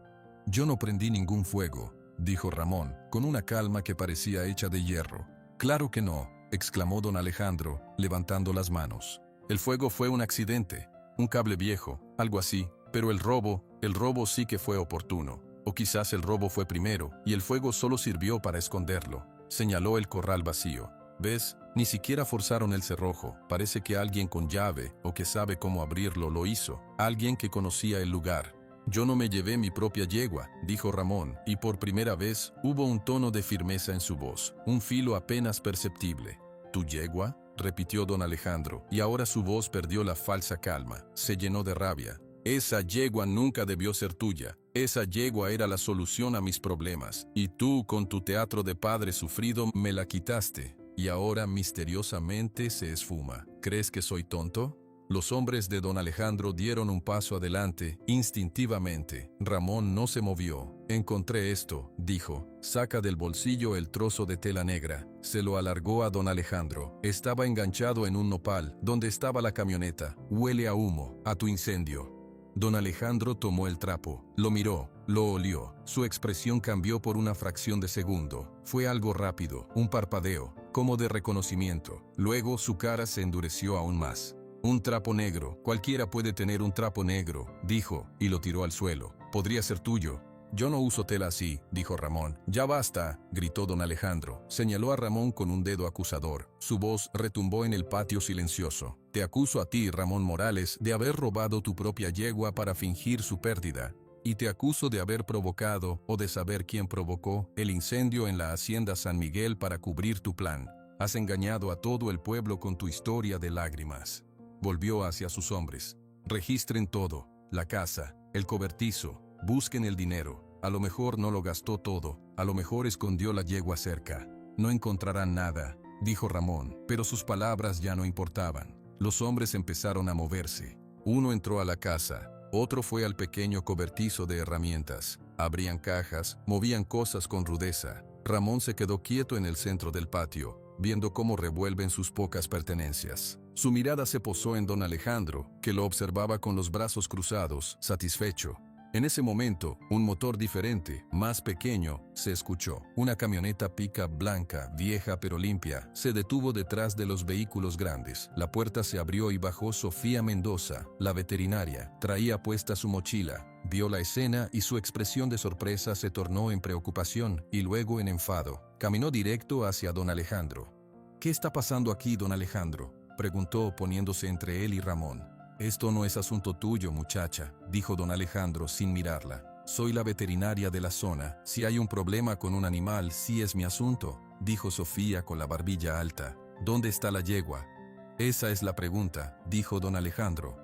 «Yo no prendí ningún fuego», dijo Ramón, con una calma que parecía hecha de hierro. «Claro que no», exclamó don Alejandro, levantando las manos. «El fuego fue un accidente, un cable viejo, algo así, pero el robo sí que fue oportuno. O quizás el robo fue primero, y el fuego solo sirvió para esconderlo», señaló el corral vacío. «¿Ves? Ni siquiera forzaron el cerrojo. Parece que alguien con llave, o que sabe cómo abrirlo, lo hizo. Alguien que conocía el lugar». «Yo no me llevé mi propia yegua», dijo Ramón, y por primera vez hubo un tono de firmeza en su voz, un filo apenas perceptible. «¿Tu yegua?», repitió don Alejandro, y ahora su voz perdió la falsa calma, se llenó de rabia. «Esa yegua nunca debió ser tuya. Esa yegua era la solución a mis problemas, y tú, con tu teatro de padre sufrido, me la quitaste, y ahora misteriosamente se esfuma. ¿Crees que soy tonto?». Los hombres de don Alejandro dieron un paso adelante, instintivamente. Ramón no se movió. «Encontré esto», dijo. Saca del bolsillo el trozo de tela negra. Se lo alargó a don Alejandro. Estaba enganchado en un nopal, donde estaba la camioneta. «Huele a humo, a tu incendio». Don Alejandro tomó el trapo, lo miró, lo olió. Su expresión cambió por una fracción de segundo. Fue algo rápido, un parpadeo, como de reconocimiento. Luego su cara se endureció aún más. «Un trapo negro, cualquiera puede tener un trapo negro», dijo, y lo tiró al suelo. «Podría ser tuyo». «Yo no uso tela así», dijo Ramón. «Ya basta», gritó don Alejandro. Señaló a Ramón con un dedo acusador. Su voz retumbó en el patio silencioso. «Te acuso a ti, Ramón Morales, de haber robado tu propia yegua para fingir su pérdida. Y te acuso de haber provocado, o de saber quién provocó, el incendio en la hacienda San Miguel para cubrir tu plan. Has engañado a todo el pueblo con tu historia de lágrimas». Volvió hacia sus hombres. «Registren todo, la casa, el cobertizo, busquen el dinero. A lo mejor no lo gastó todo, a lo mejor escondió la yegua cerca. No encontrarán nada», dijo Ramón, pero sus palabras ya no importaban. Los hombres empezaron a moverse. Uno entró a la casa, otro fue al pequeño cobertizo de herramientas. Abrían cajas, movían cosas con rudeza. Ramón se quedó quieto en el centro del patio, viendo cómo revuelven sus pocas pertenencias. Su mirada se posó en don Alejandro, que lo observaba con los brazos cruzados, satisfecho. En ese momento, un motor diferente, más pequeño, se escuchó. Una camioneta pick-up blanca, vieja pero limpia, se detuvo detrás de los vehículos grandes. La puerta se abrió y bajó Sofía Mendoza, la veterinaria. Traía puesta su mochila. Vio la escena y su expresión de sorpresa se tornó en preocupación y luego en enfado. Caminó directo hacia don Alejandro. «¿Qué está pasando aquí, don Alejandro?», preguntó poniéndose entre él y Ramón. «Esto no es asunto tuyo, muchacha», dijo don Alejandro sin mirarla. «Soy la veterinaria de la zona. Si hay un problema con un animal, sí es mi asunto», dijo Sofía con la barbilla alta. «¿Dónde está la yegua?». «Esa es la pregunta», dijo don Alejandro.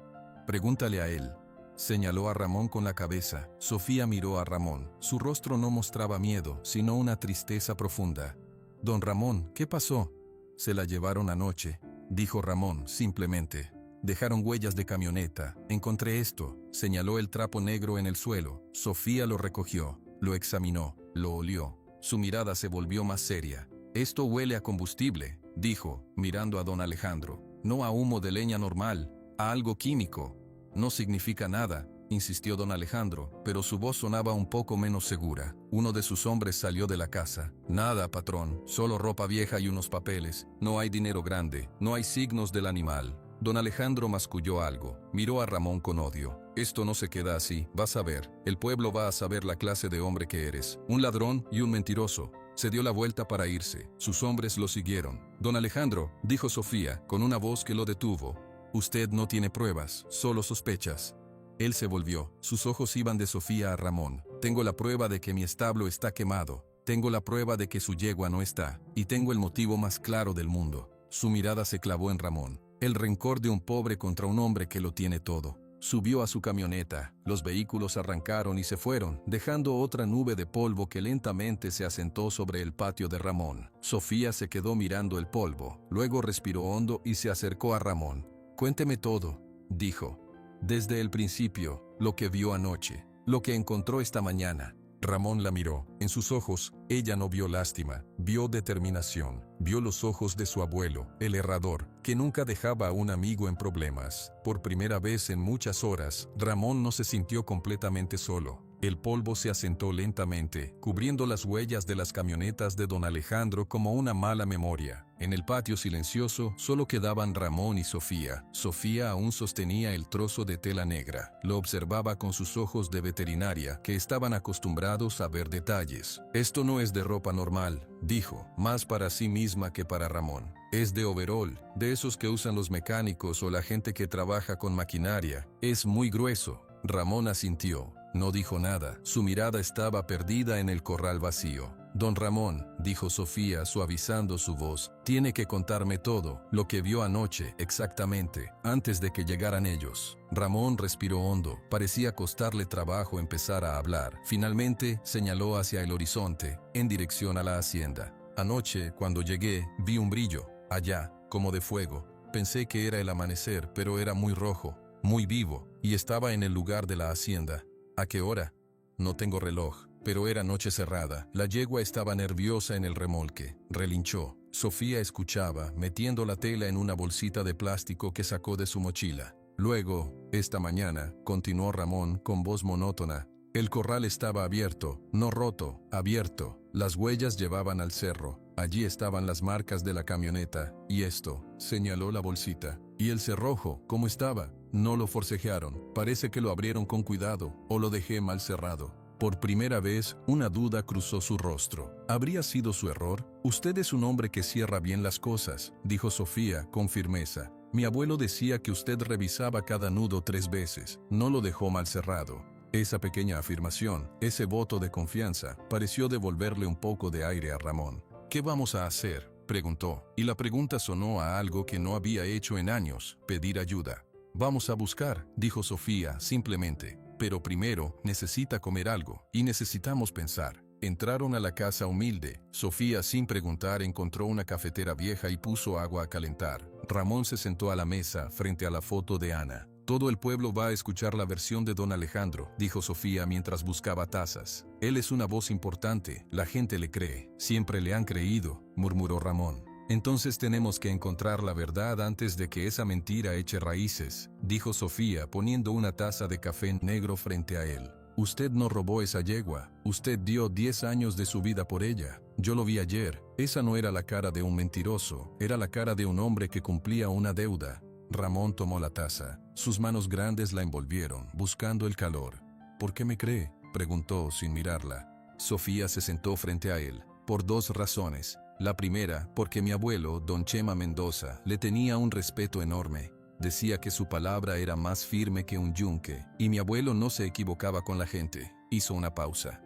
«Pregúntale a él». Señaló a Ramón con la cabeza. Sofía miró a Ramón. Su rostro no mostraba miedo, sino una tristeza profunda. «Don Ramón, ¿qué pasó?». «Se la llevaron anoche», dijo Ramón, simplemente. «Dejaron huellas de camioneta. Encontré esto», señaló el trapo negro en el suelo. Sofía lo recogió, lo examinó, lo olió. Su mirada se volvió más seria. «Esto huele a combustible», dijo, mirando a don Alejandro. «No a humo de leña normal, a algo químico». «No significa nada», insistió don Alejandro, pero su voz sonaba un poco menos segura. Uno de sus hombres salió de la casa. «Nada, patrón, solo ropa vieja y unos papeles. No hay dinero grande, no hay signos del animal». Don Alejandro masculló algo. Miró a Ramón con odio. «Esto no se queda así, vas a ver. El pueblo va a saber la clase de hombre que eres. Un ladrón y un mentiroso». Se dio la vuelta para irse. Sus hombres lo siguieron. «Don Alejandro», dijo Sofía, con una voz que lo detuvo. «Usted no tiene pruebas, solo sospechas». Él se volvió. Sus ojos iban de Sofía a Ramón. «Tengo la prueba de que mi establo está quemado. Tengo la prueba de que su yegua no está. Y tengo el motivo más claro del mundo». Su mirada se clavó en Ramón. El rencor de un pobre contra un hombre que lo tiene todo. Subió a su camioneta. Los vehículos arrancaron y se fueron, dejando otra nube de polvo que lentamente se asentó sobre el patio de Ramón. Sofía se quedó mirando el polvo. Luego respiró hondo y se acercó a Ramón. «Cuénteme todo», dijo. «Desde el principio, lo que vio anoche, lo que encontró esta mañana». Ramón la miró. En sus ojos, ella no vio lástima, vio determinación. Vio los ojos de su abuelo, el herrador, que nunca dejaba a un amigo en problemas. Por primera vez en muchas horas, Ramón no se sintió completamente solo. El polvo se asentó lentamente, cubriendo las huellas de las camionetas de don Alejandro como una mala memoria. En el patio silencioso solo quedaban Ramón y Sofía. Sofía aún sostenía el trozo de tela negra. Lo observaba con sus ojos de veterinaria, que estaban acostumbrados a ver detalles. «Esto no es de ropa normal», dijo, más para sí misma que para Ramón. «Es de overol, de esos que usan los mecánicos o la gente que trabaja con maquinaria. Es muy grueso». Ramón asintió. No dijo nada. Su mirada estaba perdida en el corral vacío. «Don Ramón», dijo Sofía suavizando su voz, «tiene que contarme todo, lo que vio anoche, exactamente, antes de que llegaran ellos». Ramón respiró hondo. Parecía costarle trabajo empezar a hablar. Finalmente, señaló hacia el horizonte, en dirección a la hacienda. «Anoche, cuando llegué, vi un brillo, allá, como de fuego. Pensé que era el amanecer, pero era muy rojo, muy vivo, y estaba en el lugar de la hacienda». «¿A qué hora?» «No tengo reloj, pero era noche cerrada. La yegua estaba nerviosa en el remolque. Relinchó». Sofía escuchaba, metiendo la tela en una bolsita de plástico que sacó de su mochila. «Luego, esta mañana», continuó Ramón con voz monótona, «el corral estaba abierto, no roto, abierto. Las huellas llevaban al cerro. Allí estaban las marcas de la camioneta. Y esto», señaló la bolsita. «Y el cerrojo, ¿cómo estaba? No lo forcejearon. Parece que lo abrieron con cuidado, o lo dejé mal cerrado». Por primera vez, una duda cruzó su rostro. ¿Habría sido su error? «Usted es un hombre que cierra bien las cosas», dijo Sofía con firmeza. «Mi abuelo decía que usted revisaba cada nudo 3 veces. No lo dejó mal cerrado». Esa pequeña afirmación, ese voto de confianza, pareció devolverle un poco de aire a Ramón. «¿Qué vamos a hacer?», preguntó, y la pregunta sonó a algo que no había hecho en años: pedir ayuda. «Vamos a buscar», dijo Sofía simplemente. «Pero primero necesita comer algo, y necesitamos pensar». Entraron a la casa humilde. Sofía, sin preguntar, encontró una cafetera vieja y puso agua a calentar. Ramón se sentó a la mesa, frente a la foto de Ana. «Todo el pueblo va a escuchar la versión de don Alejandro», dijo Sofía mientras buscaba tazas. «Él es una voz importante, la gente le cree». «Siempre le han creído», murmuró Ramón. «Entonces tenemos que encontrar la verdad antes de que esa mentira eche raíces», dijo Sofía poniendo una taza de café negro frente a él. «Usted no robó esa yegua. Usted dio 10 años de su vida por ella. Yo lo vi ayer. Esa no era la cara de un mentiroso, era la cara de un hombre que cumplía una deuda». Ramón tomó la taza. Sus manos grandes la envolvieron, buscando el calor. «¿Por qué me cree?», preguntó sin mirarla. Sofía se sentó frente a él. «Por 2 razones. La primera, porque mi abuelo, don Chema Mendoza, le tenía un respeto enorme. Decía que su palabra era más firme que un yunque, y mi abuelo no se equivocaba con la gente». Hizo una pausa.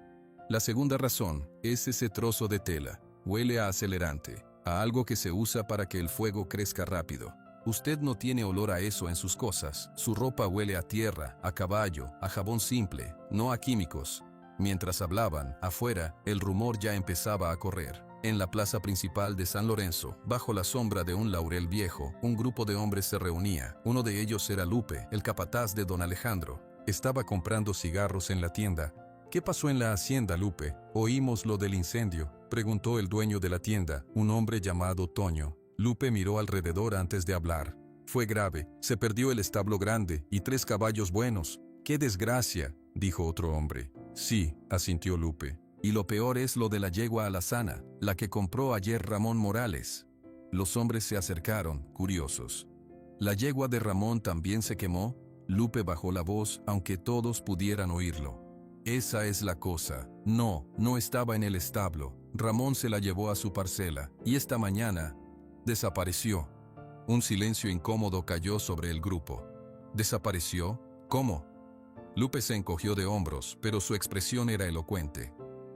«La segunda razón es ese trozo de tela. Huele a acelerante, a algo que se usa para que el fuego crezca rápido. Usted no tiene olor a eso en sus cosas. Su ropa huele a tierra, a caballo, a jabón simple, no a químicos». Mientras hablaban, afuera, el rumor ya empezaba a correr. En la plaza principal de San Lorenzo, bajo la sombra de un laurel viejo, un grupo de hombres se reunía. Uno de ellos era Lupe, el capataz de don Alejandro. Estaba comprando cigarros en la tienda. «¿Qué pasó en la hacienda, Lupe? Oímos lo del incendio», preguntó el dueño de la tienda, un hombre llamado Toño. Lupe miró alrededor antes de hablar. «Fue grave. Se perdió el establo grande y 3 caballos buenos». «¡Qué desgracia!», dijo otro hombre. «Sí», asintió Lupe. «Y lo peor es lo de la yegua alazana, la que compró ayer Ramón Morales». Los hombres se acercaron, curiosos. «¿La yegua de Ramón también se quemó?». Lupe bajó la voz, aunque todos pudieran oírlo. «Esa es la cosa. No estaba en el establo. Ramón se la llevó a su parcela, y esta mañana desapareció». Un silencio incómodo cayó sobre el grupo. «¿Desapareció? ¿Cómo?». Lupe se encogió de hombros, pero su expresión era elocuente.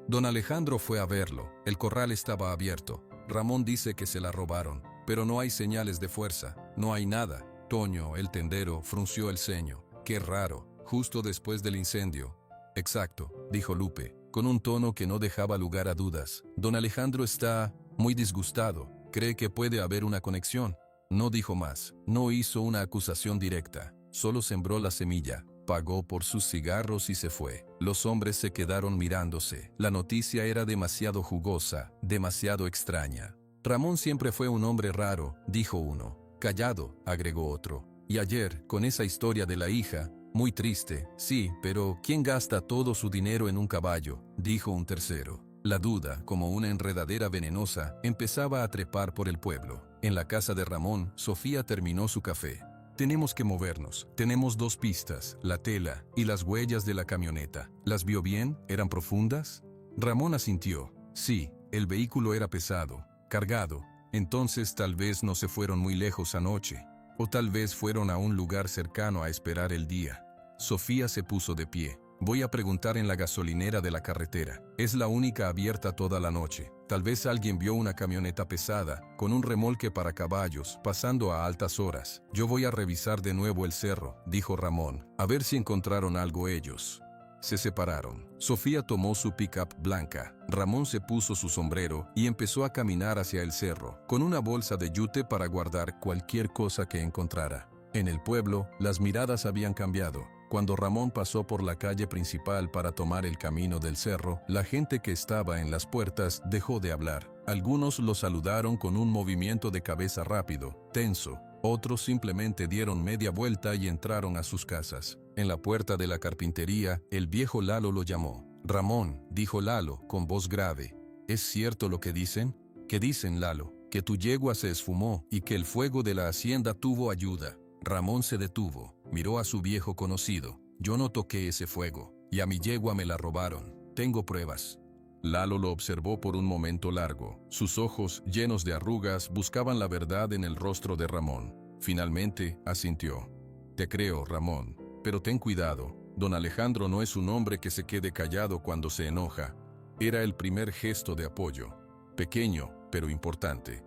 «Don Alejandro fue a verlo. El corral estaba abierto. Ramón dice que se la robaron, pero no hay señales de fuerza, no hay nada». Toño, el tendero, frunció el ceño. «Qué raro, justo después del incendio». «Exacto», dijo Lupe, con un tono que no dejaba lugar a dudas. «Don Alejandro está muy disgustado. Cree que puede haber una conexión». No dijo más, no hizo una acusación directa, solo sembró la semilla. pagó por sus cigarros y se fue. Los hombres se quedaron mirándose. La noticia era demasiado jugosa, demasiado extraña. Ramón siempre fue un hombre raro, dijo uno. Callado, agregó otro. Y ayer, con esa historia de la hija, muy triste. Sí, pero ¿quién gasta todo su dinero en un caballo?, dijo un tercero. La duda, como una enredadera venenosa, empezaba a trepar por el pueblo. En la casa de Ramón, Sofía terminó su café. Tenemos que movernos. Tenemos 2 pistas, la tela y las huellas de la camioneta. ¿Las vio bien? ¿Eran profundas? Ramón asintió. Sí, el vehículo era pesado, cargado. Entonces tal vez no se fueron muy lejos anoche. O tal vez fueron a un lugar cercano a esperar el día. Sofía se puso de pie. Voy a preguntar en la gasolinera de la carretera. Es la única abierta toda la noche. Tal vez alguien vio una camioneta pesada, con un remolque para caballos, pasando a altas horas. Yo voy a revisar de nuevo el cerro, dijo Ramón, a ver si encontraron algo ellos. Se separaron. Sofía tomó su pick-up blanca. Ramón se puso su sombrero y empezó a caminar hacia el cerro, con una bolsa de yute para guardar cualquier cosa que encontrara. En el pueblo, las miradas habían cambiado. Cuando Ramón pasó por la calle principal para tomar el camino del cerro, la gente que estaba en las puertas dejó de hablar. Algunos lo saludaron con un movimiento de cabeza rápido, tenso. Otros simplemente dieron media vuelta y entraron a sus casas. En la puerta de la carpintería, el viejo Lalo lo llamó. Ramón, dijo Lalo, con voz grave. ¿Es cierto lo que dicen? ¿Qué dicen, Lalo? Que tu yegua se esfumó y que el fuego de la hacienda tuvo ayuda. Ramón se detuvo, miró a su viejo conocido. Yo no toqué ese fuego, y a mi yegua me la robaron. Tengo pruebas. Lalo lo observó por un momento largo. Sus ojos, llenos de arrugas, buscaban la verdad en el rostro de Ramón. Finalmente, asintió. Te creo, Ramón, pero ten cuidado. Don Alejandro no es un hombre que se quede callado cuando se enoja. Era el primer gesto de apoyo. Pequeño, pero importante.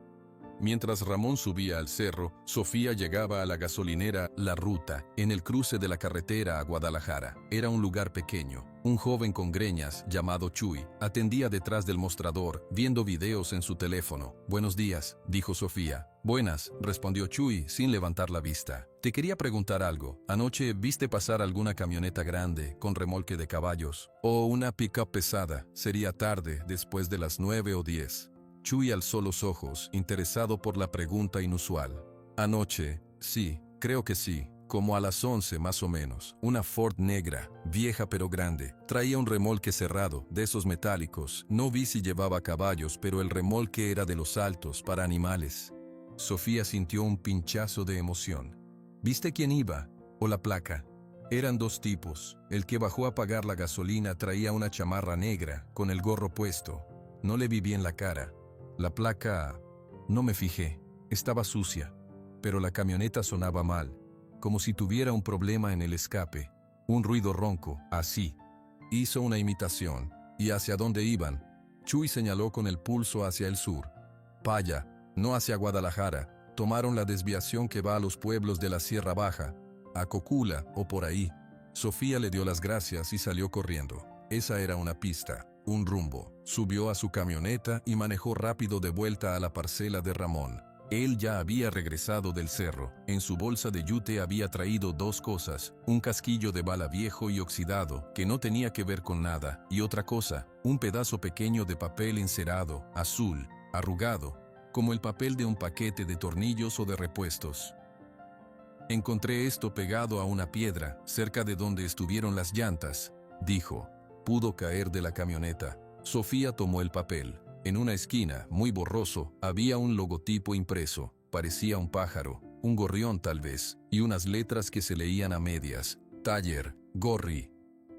Mientras Ramón subía al cerro, Sofía llegaba a la gasolinera La Ruta, en el cruce de la carretera a Guadalajara. Era un lugar pequeño. Un joven con greñas, llamado Chuy, atendía detrás del mostrador, viendo videos en su teléfono. Buenos días, dijo Sofía. Buenas, respondió Chuy, sin levantar la vista. Te quería preguntar algo. ¿Anoche viste pasar alguna camioneta grande, con remolque de caballos? ¿O una pick-up pesada? Sería tarde, después de las 9 o 10. Chuy alzó los ojos, interesado por la pregunta inusual. Anoche, sí, creo que sí, como a las 11 más o menos. Una Ford negra, vieja pero grande. Traía un remolque cerrado, de esos metálicos. No vi si llevaba caballos, pero el remolque era de los altos, para animales. Sofía sintió un pinchazo de emoción. ¿Viste quién iba? ¿O la placa? Eran 2 tipos. El que bajó a pagar la gasolina traía una chamarra negra, con el gorro puesto. No le vi bien la cara. La placa... no me fijé. Estaba sucia. Pero la camioneta sonaba mal, como si tuviera un problema en el escape. Un ruido ronco, así. Hizo una imitación. ¿Y hacia dónde iban? Chuy señaló con el pulso hacia el sur. Paya, no hacia Guadalajara. Tomaron la desviación que va a los pueblos de la Sierra Baja, a Cocula o por ahí. Sofía le dio las gracias y salió corriendo. Esa era una pista. Un rumbo. Subió a su camioneta y manejó rápido de vuelta a la parcela de Ramón. Él ya había regresado del cerro. En su bolsa de yute había traído 2 cosas, un casquillo de bala viejo y oxidado, que no tenía que ver con nada, y otra cosa, un pedazo pequeño de papel encerado, azul, arrugado, como el papel de un paquete de tornillos o de repuestos. Encontré esto pegado a una piedra, cerca de donde estuvieron las llantas, dijo. Pudo caer de la camioneta. Sofía tomó el papel. En una esquina, muy borroso, había un logotipo impreso. Parecía un pájaro, un gorrión tal vez, y unas letras que se leían a medias. Taller Gorri.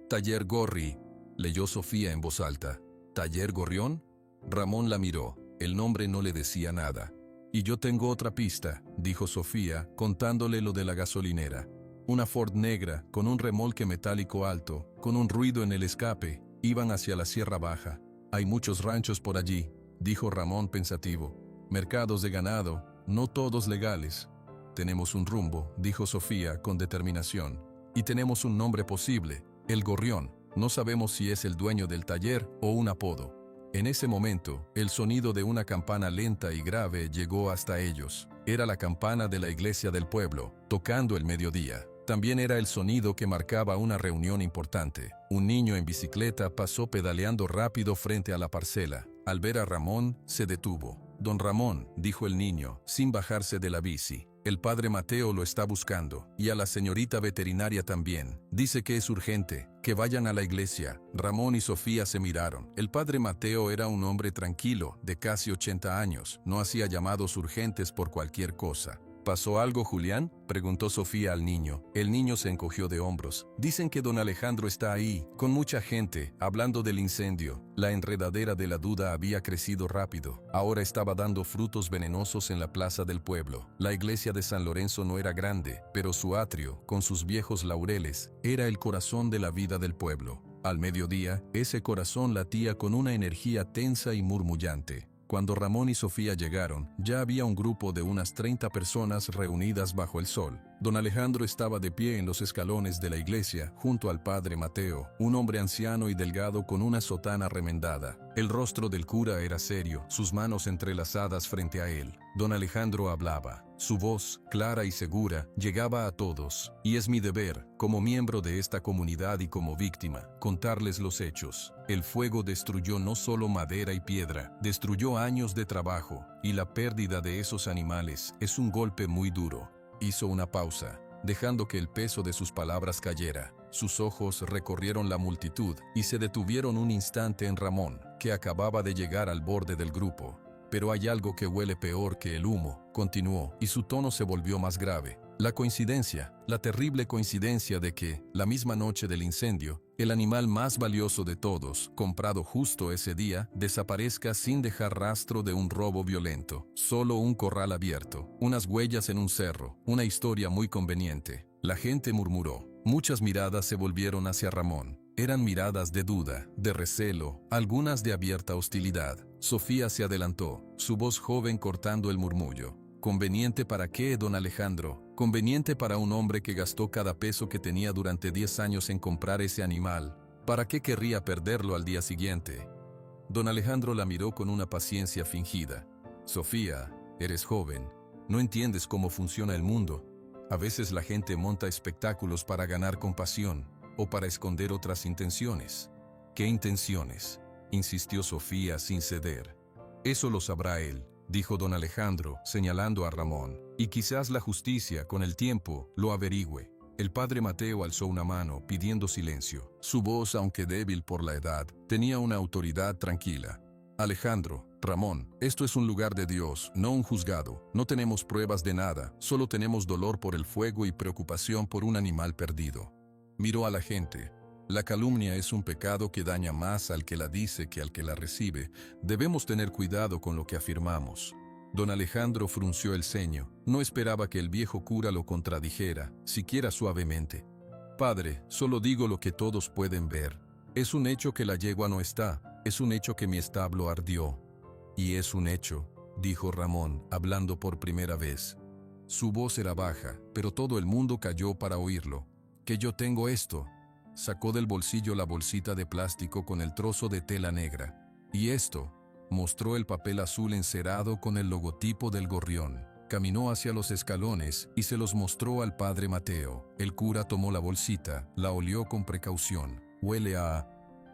Taller Gorri, leyó Sofía en voz alta. ¿Taller Gorrión? Ramón la miró. El nombre no le decía nada. Y yo tengo otra pista, dijo Sofía, contándole lo de la gasolinera. Una Ford negra, con un remolque metálico alto, con un ruido en el escape, iban hacia la Sierra Baja. Hay muchos ranchos por allí, dijo Ramón pensativo. Mercados de ganado, no todos legales. Tenemos un rumbo, dijo Sofía con determinación. Y tenemos un nombre posible, el Gorrión. No sabemos si es el dueño del taller o un apodo. En ese momento, el sonido de una campana lenta y grave llegó hasta ellos. Era la campana de la iglesia del pueblo, tocando el mediodía. también era el sonido que marcaba una reunión importante. Un niño en bicicleta pasó pedaleando rápido frente a la parcela. Al ver a Ramón, se detuvo. «Don Ramón», dijo el niño, sin bajarse de la bici. «El padre Mateo lo está buscando, y a la señorita veterinaria también. Dice que es urgente, que vayan a la iglesia». Ramón y Sofía se miraron. El padre Mateo era un hombre tranquilo, de casi 80 años. No hacía llamados urgentes por cualquier cosa. «¿Pasó algo, Julián?», preguntó Sofía al niño. El niño se encogió de hombros. «Dicen que don Alejandro está ahí, con mucha gente, hablando del incendio». La enredadera de la duda había crecido rápido. Ahora estaba dando frutos venenosos en la plaza del pueblo. La iglesia de San Lorenzo no era grande, pero su atrio, con sus viejos laureles, era el corazón de la vida del pueblo. Al mediodía, ese corazón latía con una energía tensa y murmullante. Cuando Ramón y Sofía llegaron, ya había un grupo de unas 30 personas reunidas bajo el sol. Don Alejandro estaba de pie en los escalones de la iglesia, junto al padre Mateo, un hombre anciano y delgado con una sotana remendada. El rostro del cura era serio, sus manos entrelazadas frente a él. Don Alejandro hablaba. Su voz, clara y segura, llegaba a todos. Y es mi deber, como miembro de esta comunidad y como víctima, contarles los hechos. El fuego destruyó no solo madera y piedra, destruyó años de trabajo, y la pérdida de esos animales es un golpe muy duro. Hizo una pausa, dejando que el peso de sus palabras cayera. Sus ojos recorrieron la multitud y se detuvieron un instante en Ramón, que acababa de llegar al borde del grupo. «Pero hay algo que huele peor que el humo», continuó, y su tono se volvió más grave. «La coincidencia, la terrible coincidencia de que, la misma noche del incendio, el animal más valioso de todos, comprado justo ese día, desaparezca sin dejar rastro de un robo violento. Solo un corral abierto, unas huellas en un cerro, una historia muy conveniente». La gente murmuró. Muchas miradas se volvieron hacia Ramón. Eran miradas de duda, de recelo, algunas de abierta hostilidad. Sofía se adelantó, su voz joven cortando el murmullo. «¿Conveniente para qué, don Alejandro? Conveniente para un hombre que gastó cada peso que tenía durante 10 años en comprar ese animal. ¿Para qué querría perderlo al día siguiente?» Don Alejandro la miró con una paciencia fingida. «Sofía, eres joven. No entiendes cómo funciona el mundo. A veces la gente monta espectáculos para ganar compasión o para esconder otras intenciones». «¿Qué intenciones?», insistió Sofía sin ceder. «Eso lo sabrá él», dijo don Alejandro, señalando a Ramón, «y quizás la justicia, con el tiempo, lo averigüe». El padre Mateo alzó una mano, pidiendo silencio. Su voz, aunque débil por la edad, tenía una autoridad tranquila. «Alejandro, Ramón, esto es un lugar de Dios, no un juzgado. No tenemos pruebas de nada, solo tenemos dolor por el fuego y preocupación por un animal perdido». Miró a la gente. «La calumnia es un pecado que daña más al que la dice que al que la recibe. Debemos tener cuidado con lo que afirmamos». Don Alejandro frunció el ceño. No esperaba que el viejo cura lo contradijera, siquiera suavemente. «Padre, solo digo lo que todos pueden ver. Es un hecho que la yegua no está. Es un hecho que mi establo ardió». «Y es un hecho», dijo Ramón, hablando por primera vez. Su voz era baja, pero todo el mundo cayó para oírlo. «Que yo tengo esto». Sacó del bolsillo la bolsita de plástico con el trozo de tela negra. «Y esto», mostró el papel azul encerado con el logotipo del gorrión. Caminó hacia los escalones y se los mostró al padre Mateo. El cura tomó la bolsita, la olió con precaución. «Huele a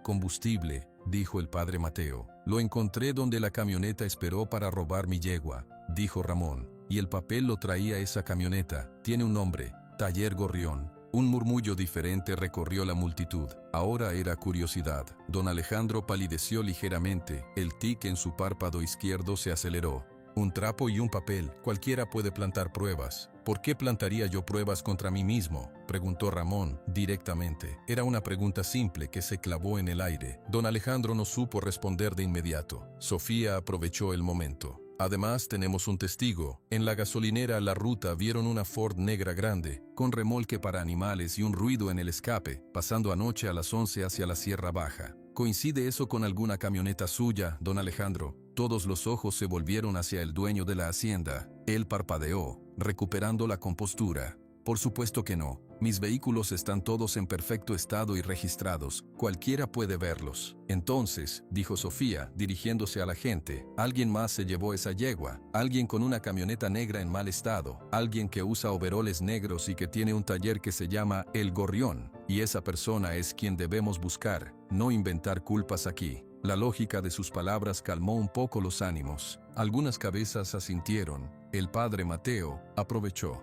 combustible», dijo el padre Mateo. «Lo encontré donde la camioneta esperó para robar mi yegua», dijo Ramón. «Y el papel lo traía esa camioneta. Tiene un nombre, Taller Gorrión». Un murmullo diferente recorrió la multitud. Ahora era curiosidad. Don Alejandro palideció ligeramente. El tic en su párpado izquierdo se aceleró. «Un trapo y un papel. Cualquiera puede plantar pruebas». «¿Por qué plantaría yo pruebas contra mí mismo?», preguntó Ramón, directamente. Era una pregunta simple que se clavó en el aire. Don Alejandro no supo responder de inmediato. Sofía aprovechó el momento. «Además, tenemos un testigo. En la gasolinera La Ruta vieron una Ford negra grande, con remolque para animales y un ruido en el escape, pasando anoche a las 11 hacia la Sierra Baja. ¿Coincide eso con alguna camioneta suya, don Alejandro?». Todos los ojos se volvieron hacia el dueño de la hacienda. Él parpadeó, recuperando la compostura. Por supuesto que no. Mis vehículos están todos en perfecto estado y registrados. Cualquiera puede verlos. Entonces, dijo Sofía, dirigiéndose a la gente, alguien más se llevó esa yegua. Alguien con una camioneta negra en mal estado. Alguien que usa overoles negros y que tiene un taller que se llama El Gorrión. Y esa persona es quien debemos buscar, no inventar culpas aquí. La lógica de sus palabras calmó un poco los ánimos. Algunas cabezas asintieron. El padre Mateo aprovechó.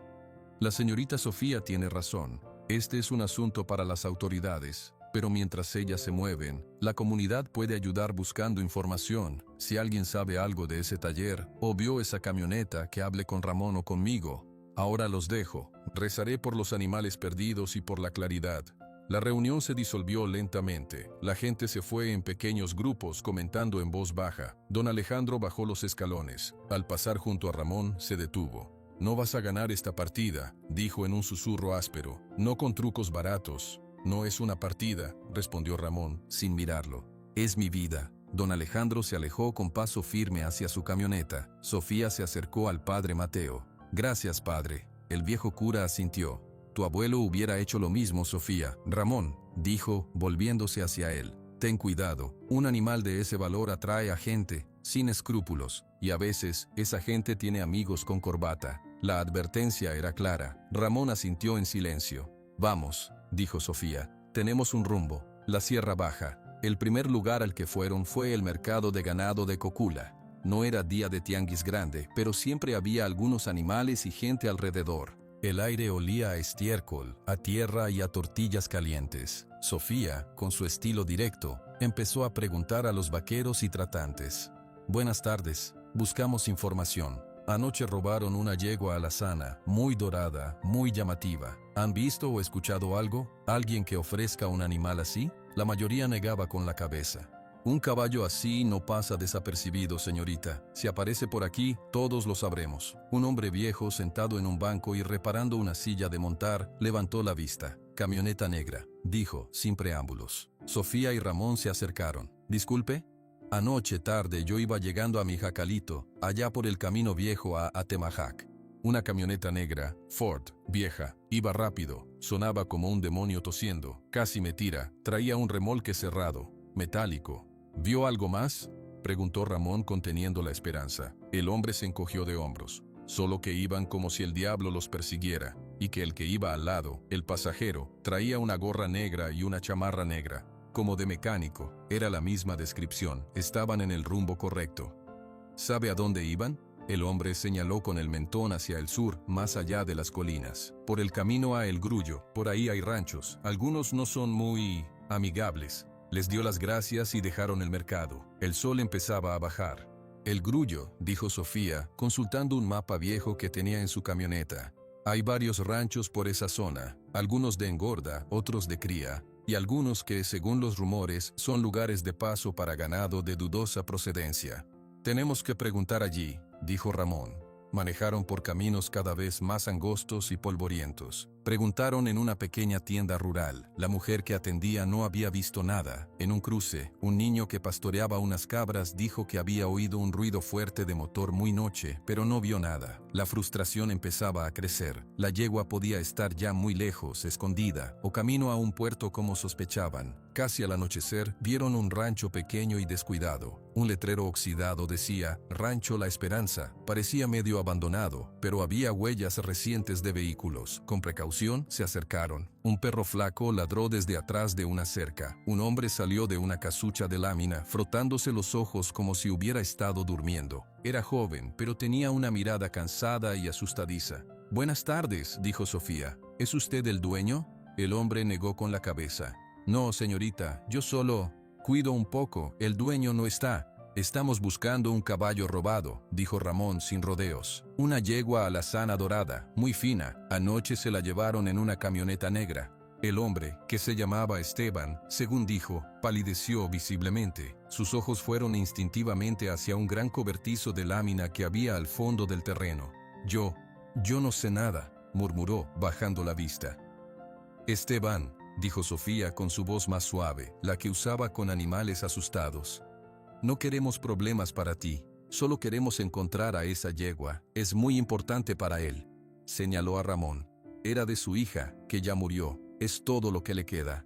La señorita Sofía tiene razón. Este es un asunto para las autoridades, pero mientras ellas se mueven, la comunidad puede ayudar buscando información. Si alguien sabe algo de ese taller o vio esa camioneta, que hable con Ramón o conmigo. Ahora los dejo. Rezaré por los animales perdidos y por la claridad. La reunión se disolvió lentamente. La gente se fue en pequeños grupos comentando en voz baja. Don Alejandro bajó los escalones. Al pasar junto a Ramón, se detuvo. «No vas a ganar esta partida», dijo en un susurro áspero. «No con trucos baratos». «No es una partida», respondió Ramón, sin mirarlo. «Es mi vida». Don Alejandro se alejó con paso firme hacia su camioneta. Sofía se acercó al padre Mateo. «Gracias, padre». El viejo cura asintió. «Tu abuelo hubiera hecho lo mismo, Sofía». «Ramón», dijo, volviéndose hacia él. «Ten cuidado. Un animal de ese valor atrae a gente sin escrúpulos, y a veces esa gente tiene amigos con corbata». La advertencia era clara. Ramón asintió en silencio. «Vamos», dijo Sofía. «Tenemos un rumbo. La Sierra Baja». El primer lugar al que fueron fue el mercado de ganado de Cocula. No era día de tianguis grande, pero siempre había algunos animales y gente alrededor. El aire olía a estiércol, a tierra y a tortillas calientes. Sofía, con su estilo directo, empezó a preguntar a los vaqueros y tratantes. «Buenas tardes. Buscamos información. Anoche robaron una yegua alazana, muy dorada, muy llamativa. ¿Han visto o escuchado algo? ¿Alguien que ofrezca un animal así?» La mayoría negaba con la cabeza. «Un caballo así no pasa desapercibido, señorita. Si aparece por aquí, todos lo sabremos». Un hombre viejo sentado en un banco y reparando una silla de montar, levantó la vista. «Camioneta negra», dijo, sin preámbulos. Sofía y Ramón se acercaron. «Disculpe». «Anoche tarde yo iba llegando a mi jacalito, allá por el camino viejo a Atemajac. Una camioneta negra, Ford, vieja, iba rápido, sonaba como un demonio tosiendo, casi me tira, traía un remolque cerrado, metálico». «¿Vio algo más?», preguntó Ramón conteniendo la esperanza. El hombre se encogió de hombros. «Solo que iban como si el diablo los persiguiera, y que el que iba al lado, el pasajero, traía una gorra negra y una chamarra negra, como de mecánico». Era la misma descripción. Estaban en el rumbo correcto. «¿Sabe a dónde iban?». El hombre señaló con el mentón hacia el sur, más allá de las colinas. «Por el camino a El Grullo. Por ahí hay ranchos. Algunos no son muy amigables». Les dio las gracias y dejaron el mercado. El sol empezaba a bajar. «El Grullo», dijo Sofía, consultando un mapa viejo que tenía en su camioneta. «Hay varios ranchos por esa zona, algunos de engorda, otros de cría, y algunos que, según los rumores, son lugares de paso para ganado de dudosa procedencia. Tenemos que preguntar allí», dijo Ramón. Manejaron por caminos cada vez más angostos y polvorientos. Preguntaron en una pequeña tienda rural. La mujer que atendía no había visto nada. En un cruce, un niño que pastoreaba unas cabras dijo que había oído un ruido fuerte de motor muy noche, pero no vio nada. La frustración empezaba a crecer. La yegua podía estar ya muy lejos, escondida, o camino a un puerto como sospechaban. Casi al anochecer, vieron un rancho pequeño y descuidado. Un letrero oxidado decía, «Rancho La Esperanza». Parecía medio abandonado, pero había huellas recientes de vehículos. Con precaución, se acercaron. Un perro flaco ladró desde atrás de una cerca. Un hombre salió de una casucha de lámina, frotándose los ojos como si hubiera estado durmiendo. Era joven, pero tenía una mirada cansada y asustadiza. «Buenas tardes», dijo Sofía. «¿Es usted el dueño?». El hombre negó con la cabeza. «No, señorita, yo solo cuido un poco, el dueño no está». «Estamos buscando un caballo robado», dijo Ramón sin rodeos. «Una yegua alazana dorada, muy fina. Anoche se la llevaron en una camioneta negra». El hombre, que se llamaba Esteban, según dijo, palideció visiblemente. Sus ojos fueron instintivamente hacia un gran cobertizo de lámina que había al fondo del terreno. Yo no sé nada», murmuró, bajando la vista. «Esteban», dijo Sofía con su voz más suave, la que usaba con animales asustados. «No queremos problemas para ti, solo queremos encontrar a esa yegua, es muy importante para él», señaló a Ramón. Era de su hija, que ya murió. Es todo lo que le queda.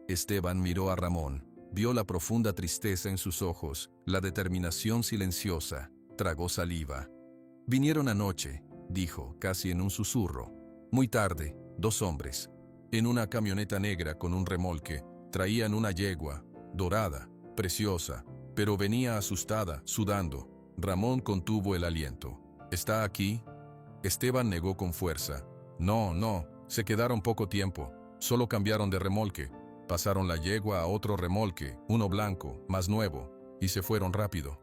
Esteban miró a Ramón. Vio la profunda tristeza en sus ojos, la determinación silenciosa. Tragó saliva. Vinieron anoche, dijo, casi en un susurro. Muy tarde, 2 hombres. En una camioneta negra con un remolque. Traían una yegua, dorada, preciosa, pero venía asustada, sudando. Ramón contuvo el aliento. ¿Está aquí? Esteban negó con fuerza. No, se quedaron poco tiempo. Solo cambiaron de remolque. Pasaron la yegua a otro remolque, uno blanco, más nuevo, y se fueron rápido.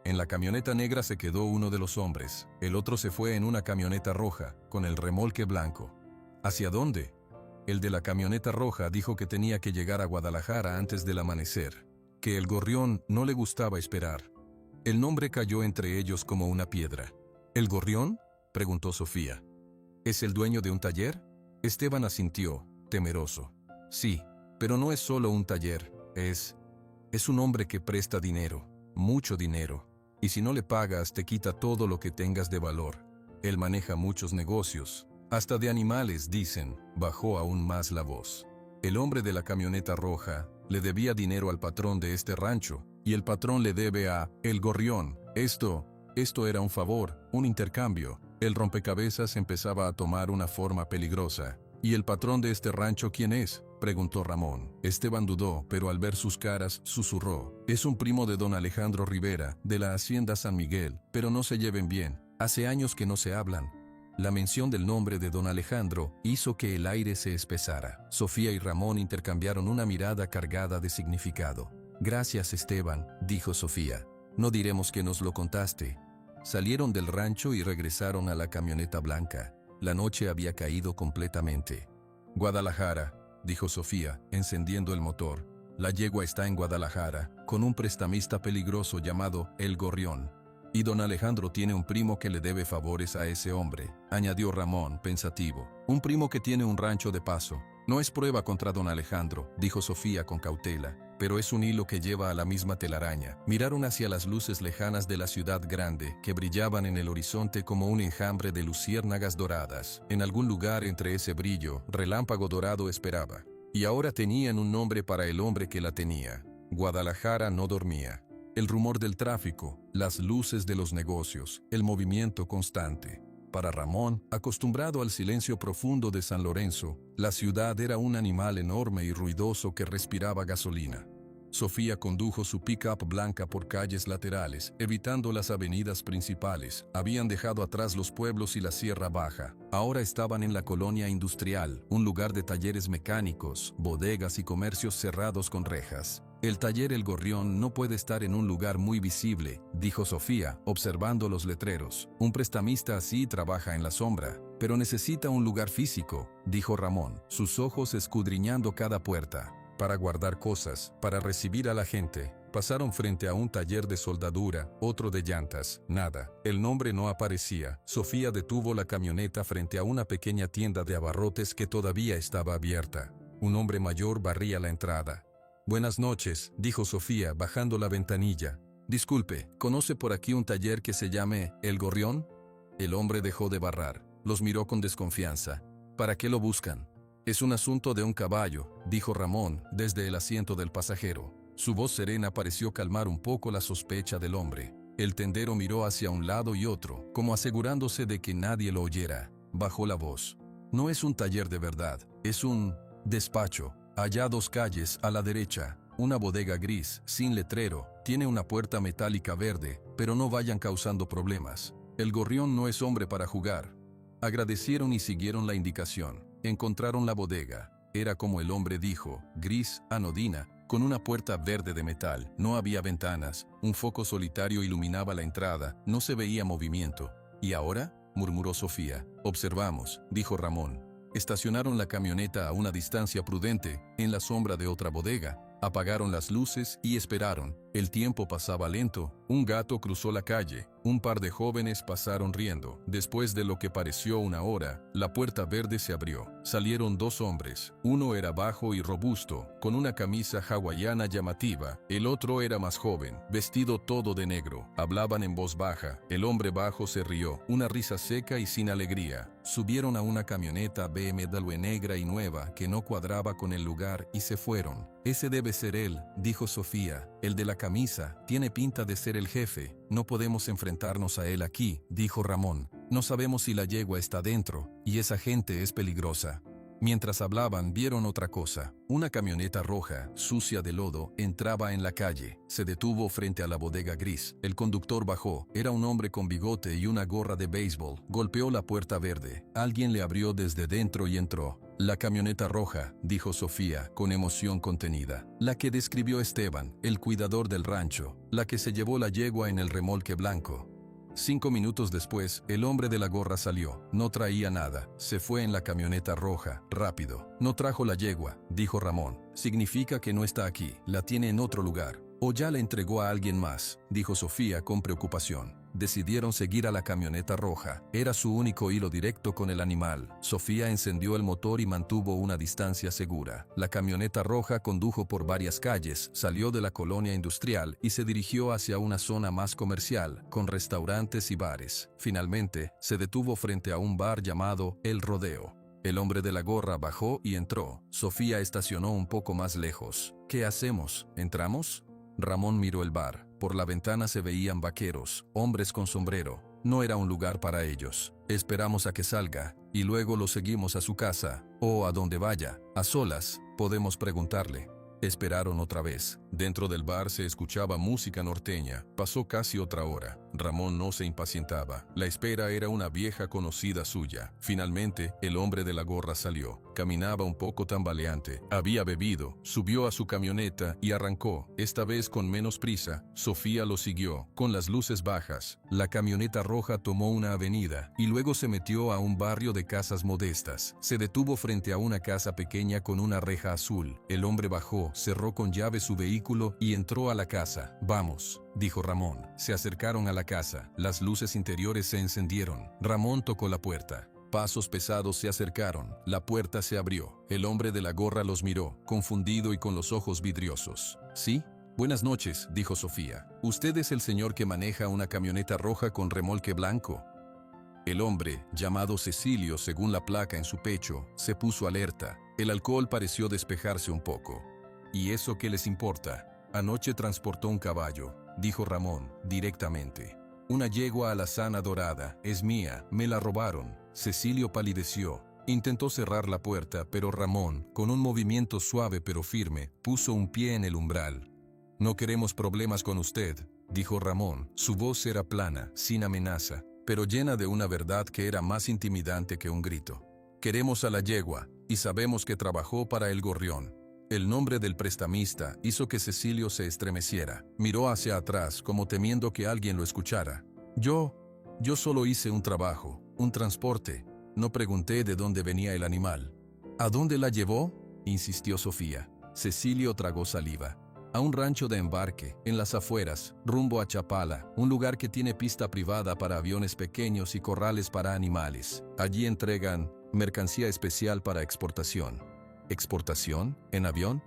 En la camioneta negra se quedó uno de los hombres. El otro se fue en una camioneta roja, con el remolque blanco. ¿Hacia dónde? El de la camioneta roja dijo que tenía que llegar a Guadalajara antes del amanecer, que el Gorrión no le gustaba esperar. El nombre cayó entre ellos como una piedra. ¿El Gorrión?, preguntó Sofía. ¿Es el dueño de un taller? Esteban asintió, temeroso. Sí, pero no es solo un taller, es un hombre que presta dinero, mucho dinero, y si no le pagas te quita todo lo que tengas de valor. Él maneja muchos negocios, hasta de animales, dicen. Bajó aún más la voz. El hombre de la camioneta roja le debía dinero al patrón de este rancho, y el patrón le debe a El Gorrión. Esto era un favor, un intercambio. El rompecabezas empezaba a tomar una forma peligrosa. ¿Y el patrón de este rancho quién es?, preguntó Ramón. Esteban dudó, pero al ver sus caras, susurró. Es un primo de don Alejandro Rivera, de la hacienda San Miguel, pero no se lleven bien. Hace años que no se hablan. La mención del nombre de don Alejandro hizo que el aire se espesara. Sofía y Ramón intercambiaron una mirada cargada de significado. Gracias, Esteban, dijo Sofía. No diremos que nos lo contaste. Salieron del rancho y regresaron a la camioneta blanca. La noche había caído completamente. Guadalajara, dijo Sofía, encendiendo el motor. La yegua está en Guadalajara, con un prestamista peligroso llamado El Gorrión. Y don Alejandro tiene un primo que le debe favores a ese hombre, añadió Ramón, pensativo. Un primo que tiene un rancho de paso. No es prueba contra don Alejandro, dijo Sofía con cautela, pero es un hilo que lleva a la misma telaraña. Miraron hacia las luces lejanas de la ciudad grande, que brillaban en el horizonte como un enjambre de luciérnagas doradas. En algún lugar entre ese brillo, Relámpago Dorado esperaba. Y ahora tenían un nombre para el hombre que la tenía. Guadalajara no dormía. El rumor del tráfico, las luces de los negocios, el movimiento constante. Para Ramón, acostumbrado al silencio profundo de San Lorenzo, la ciudad era un animal enorme y ruidoso que respiraba gasolina. Sofía condujo su pick-up blanca por calles laterales, evitando las avenidas principales. Habían dejado atrás los pueblos y la Sierra Baja. Ahora estaban en la colonia industrial, un lugar de talleres mecánicos, bodegas y comercios cerrados con rejas. El taller El Gorrión no puede estar en un lugar muy visible, dijo Sofía, observando los letreros. Un prestamista así trabaja en la sombra, pero necesita un lugar físico, dijo Ramón, sus ojos escudriñando cada puerta. Para guardar cosas, para recibir a la gente. Pasaron frente a un taller de soldadura, otro de llantas, nada. El nombre no aparecía. Sofía detuvo la camioneta frente a una pequeña tienda de abarrotes que todavía estaba abierta. Un hombre mayor barría la entrada. Buenas noches, dijo Sofía, bajando la ventanilla. Disculpe, ¿conoce por aquí un taller que se llame El Gorrión? El hombre dejó de barrar. Los miró con desconfianza. ¿Para qué lo buscan? Es un asunto de un caballo, dijo Ramón, desde el asiento del pasajero. Su voz serena pareció calmar un poco la sospecha del hombre. El tendero miró hacia un lado y otro, como asegurándose de que nadie lo oyera. Bajó la voz. No es un taller de verdad, es un despacho. Allá 2 calles, a la derecha, una bodega gris, sin letrero, tiene una puerta metálica verde, pero no vayan causando problemas. El Gorrión no es hombre para jugar. Agradecieron y siguieron la indicación. Encontraron la bodega. Era como el hombre dijo, gris, anodina, con una puerta verde de metal. No había ventanas, un foco solitario iluminaba la entrada, no se veía movimiento. ¿Y ahora?, murmuró Sofía. Observamos, dijo Ramón. Estacionaron la camioneta a una distancia prudente, en la sombra de otra bodega. Apagaron las luces y esperaron. El tiempo pasaba lento, un gato cruzó la calle, un par de jóvenes pasaron riendo. Después de lo que pareció una hora, la puerta verde se abrió. Salieron dos hombres. Uno era bajo y robusto, con una camisa hawaiana llamativa. El otro era más joven, vestido todo de negro. Hablaban en voz baja. El hombre bajo se rió, una risa seca y sin alegría. Subieron a una camioneta BMW negra y nueva que no cuadraba con el lugar y se fueron. «Ese debe ser él», dijo Sofía. «El de la camisa. Tiene pinta de ser el jefe. No podemos enfrentarnos a él aquí», dijo Ramón. «No sabemos si la yegua está dentro, y esa gente es peligrosa». Mientras hablaban, vieron otra cosa. Una camioneta roja, sucia de lodo, entraba en la calle. Se detuvo frente a la bodega gris. El conductor bajó. Era un hombre con bigote y una gorra de béisbol. Golpeó la puerta verde. Alguien le abrió desde dentro y entró. «La camioneta roja», dijo Sofía, con emoción contenida. «La que describió Esteban, el cuidador del rancho. La que se llevó la yegua en el remolque blanco». 5 minutos después, el hombre de la gorra salió. No traía nada. Se fue en la camioneta roja, rápido. «No trajo la yegua», dijo Ramón. «Significa que no está aquí. La tiene en otro lugar. O ya la entregó a alguien más», dijo Sofía con preocupación. Decidieron seguir a la camioneta roja. Era su único hilo directo con el animal. Sofía encendió el motor y mantuvo una distancia segura. La camioneta roja condujo por varias calles, salió de la colonia industrial y se dirigió hacia una zona más comercial, con restaurantes y bares. Finalmente, se detuvo frente a un bar llamado El Rodeo. El hombre de la gorra bajó y entró. Sofía estacionó un poco más lejos. «¿Qué hacemos? ¿Entramos?» Ramón miró el bar. Por la ventana se veían vaqueros, hombres con sombrero. No era un lugar para ellos. «Esperamos a que salga, y luego lo seguimos a su casa, o a donde vaya. A solas, podemos preguntarle». Esperaron otra vez. Dentro del bar se escuchaba música norteña. Pasó casi otra hora. Ramón no se impacientaba. La espera era una vieja conocida suya. Finalmente, el hombre de la gorra salió. Caminaba un poco tambaleante. Había bebido. Subió a su camioneta y arrancó. Esta vez con menos prisa. Sofía lo siguió, con las luces bajas. La camioneta roja tomó una avenida y luego se metió a un barrio de casas modestas. Se detuvo frente a una casa pequeña con una reja azul. El hombre bajó, cerró con llave su vehículo y entró a la casa. «Vamos», dijo Ramón. Se acercaron a la casa. Las luces interiores se encendieron. Ramón tocó la puerta. Pasos pesados se acercaron. La puerta se abrió. El hombre de la gorra los miró, confundido y con los ojos vidriosos. «¿Sí? Buenas noches», dijo Sofía. «¿Usted es el señor que maneja una camioneta roja con remolque blanco?» El hombre, llamado Cecilio según la placa en su pecho, se puso alerta. El alcohol pareció despejarse un poco. «¿Y eso qué les importa? Anoche transportó un caballo», dijo Ramón, directamente. «Una yegua alazana dorada, es mía, me la robaron». Cecilio palideció. Intentó cerrar la puerta, pero Ramón, con un movimiento suave pero firme, puso un pie en el umbral. «No queremos problemas con usted», dijo Ramón. Su voz era plana, sin amenaza, pero llena de una verdad que era más intimidante que un grito. «Queremos a la yegua, y sabemos que trabajó para el Gorrión». El nombre del prestamista hizo que Cecilio se estremeciera. Miró hacia atrás como temiendo que alguien lo escuchara. Yo solo hice un trabajo, un transporte. No pregunté de dónde venía el animal». «¿A dónde la llevó?», insistió Sofía. Cecilio tragó saliva. «A un rancho de embarque, en las afueras, rumbo a Chapala, un lugar que tiene pista privada para aviones pequeños y corrales para animales. Allí entregan mercancía especial para exportación». «¿Exportación? ¿En avión?»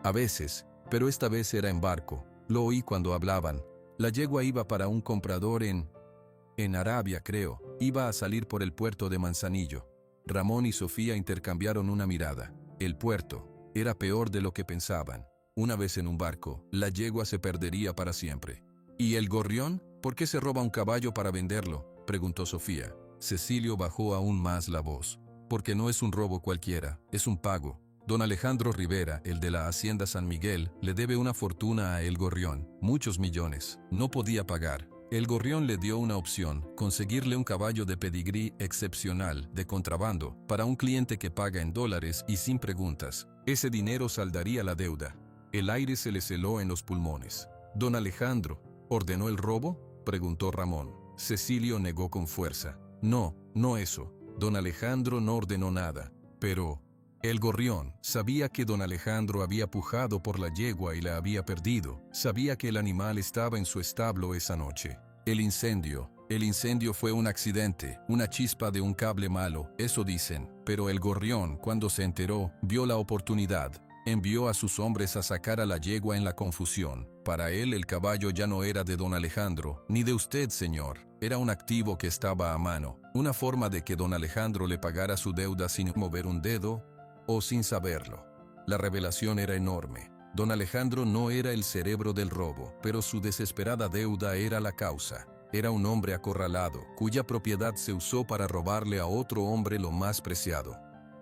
«A veces, pero esta vez era en barco. Lo oí cuando hablaban. La yegua iba para un comprador en Arabia, creo. Iba a salir por el puerto de Manzanillo». Ramón y Sofía intercambiaron una mirada. El puerto era peor de lo que pensaban. Una vez en un barco, la yegua se perdería para siempre. «¿Y el gorrión? ¿Por qué se roba un caballo para venderlo?», preguntó Sofía. Cecilio bajó aún más la voz. «Porque no es un robo cualquiera, es un pago. Don Alejandro Rivera, el de la Hacienda San Miguel, le debe una fortuna a El Gorrión, muchos millones. No podía pagar. El Gorrión le dio una opción, conseguirle un caballo de pedigrí excepcional, de contrabando, para un cliente que paga en dólares y sin preguntas. Ese dinero saldaría la deuda». El aire se le heló en los pulmones. «¿Don Alejandro ordenó el robo?», preguntó Ramón. Cecilio negó con fuerza. «No, no eso. Don Alejandro no ordenó nada. Pero El gorrión sabía que don Alejandro había pujado por la yegua y la había perdido. Sabía que el animal estaba en su establo esa noche. El incendio fue un accidente, una chispa de un cable malo, eso dicen. Pero el gorrión, cuando se enteró, vio la oportunidad. Envió a sus hombres a sacar a la yegua en la confusión. Para él el caballo ya no era de don Alejandro, ni de usted, señor. Era un activo que estaba a mano, una forma de que don Alejandro le pagara su deuda sin mover un dedo o sin saberlo. La revelación era enorme. Don Alejandro no era el cerebro del robo, pero su desesperada deuda era la causa. Era un hombre acorralado, cuya propiedad se usó para robarle a otro hombre lo más preciado.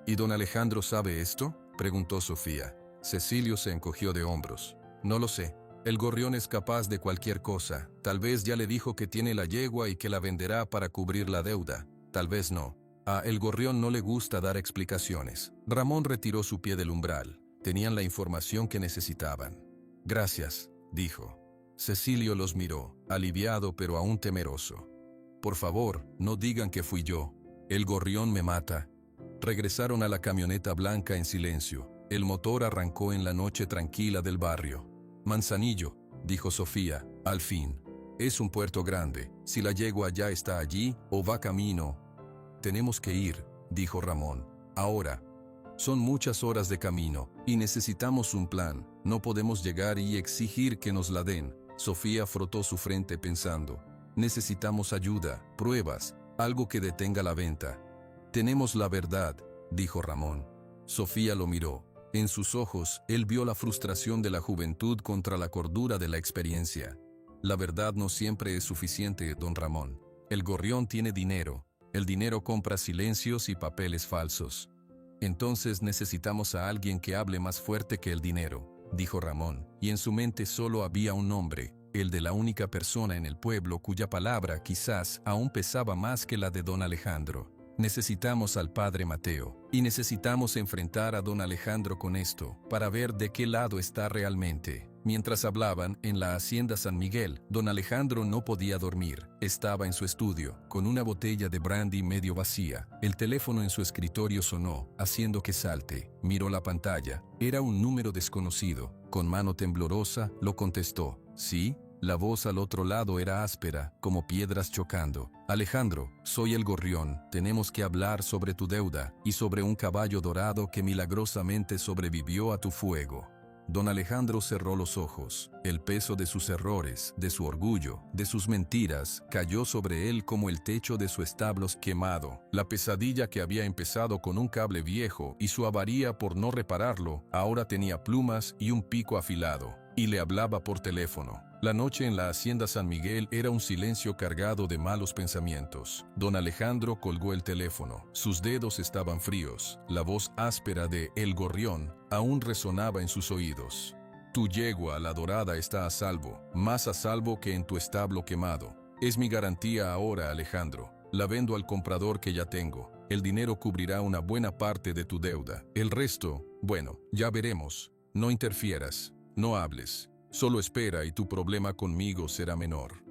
¿Y don Alejandro sabe esto?, preguntó Sofía. Cecilio se encogió de hombros. No lo sé. El gorrión es capaz de cualquier cosa. Tal vez ya le dijo que tiene la yegua y que la venderá para cubrir la deuda. Tal vez no. A el gorrión no le gusta dar explicaciones. Ramón retiró su pie del umbral. Tenían la información que necesitaban. Gracias, dijo. Cecilio los miró, aliviado pero aún temeroso. Por favor, no digan que fui yo. El gorrión me mata. Regresaron a la camioneta blanca en silencio. El motor arrancó en la noche tranquila del barrio. Manzanillo, dijo Sofía, al fin. Es un puerto grande. Si la yegua ya está allí o va camino. Tenemos que ir, dijo Ramón. Ahora. Son muchas horas de camino y necesitamos un plan. No podemos llegar y exigir que nos la den. Sofía frotó su frente pensando. Necesitamos ayuda, pruebas, algo que detenga la venta. Tenemos la verdad, dijo Ramón. Sofía lo miró. En sus ojos, él vio la frustración de la juventud contra la cordura de la experiencia. La verdad no siempre es suficiente, don Ramón. El gorrión tiene dinero. El dinero compra silencios y papeles falsos. Entonces necesitamos a alguien que hable más fuerte que el dinero, dijo Ramón, y en su mente solo había un nombre, el de la única persona en el pueblo cuya palabra quizás aún pesaba más que la de don Alejandro. Necesitamos al padre Mateo, y necesitamos enfrentar a don Alejandro con esto, para ver de qué lado está realmente. Mientras hablaban, en la hacienda San Miguel, don Alejandro no podía dormir. Estaba en su estudio, con una botella de brandy medio vacía. El teléfono en su escritorio sonó, haciendo que salte. Miró la pantalla. Era un número desconocido. Con mano temblorosa, lo contestó. ¿Sí? La voz al otro lado era áspera, como piedras chocando. Alejandro, soy el gorrión. Tenemos que hablar sobre tu deuda y sobre un caballo dorado que milagrosamente sobrevivió a tu fuego. Don Alejandro cerró los ojos. El peso de sus errores, de su orgullo, de sus mentiras, cayó sobre él como el techo de su establo quemado. La pesadilla que había empezado con un cable viejo y su avaría por no repararlo, ahora tenía plumas y un pico afilado. Y le hablaba por teléfono. La noche en la hacienda San Miguel era un silencio cargado de malos pensamientos. Don Alejandro colgó el teléfono. Sus dedos estaban fríos. La voz áspera de El Gorrión aún resonaba en sus oídos. Tu yegua, la dorada, está a salvo, más a salvo que en tu establo quemado. Es mi garantía ahora, Alejandro. La vendo al comprador que ya tengo. El dinero cubrirá una buena parte de tu deuda. El resto, bueno, ya veremos. No interfieras. No hables. Solo espera y tu problema conmigo será menor.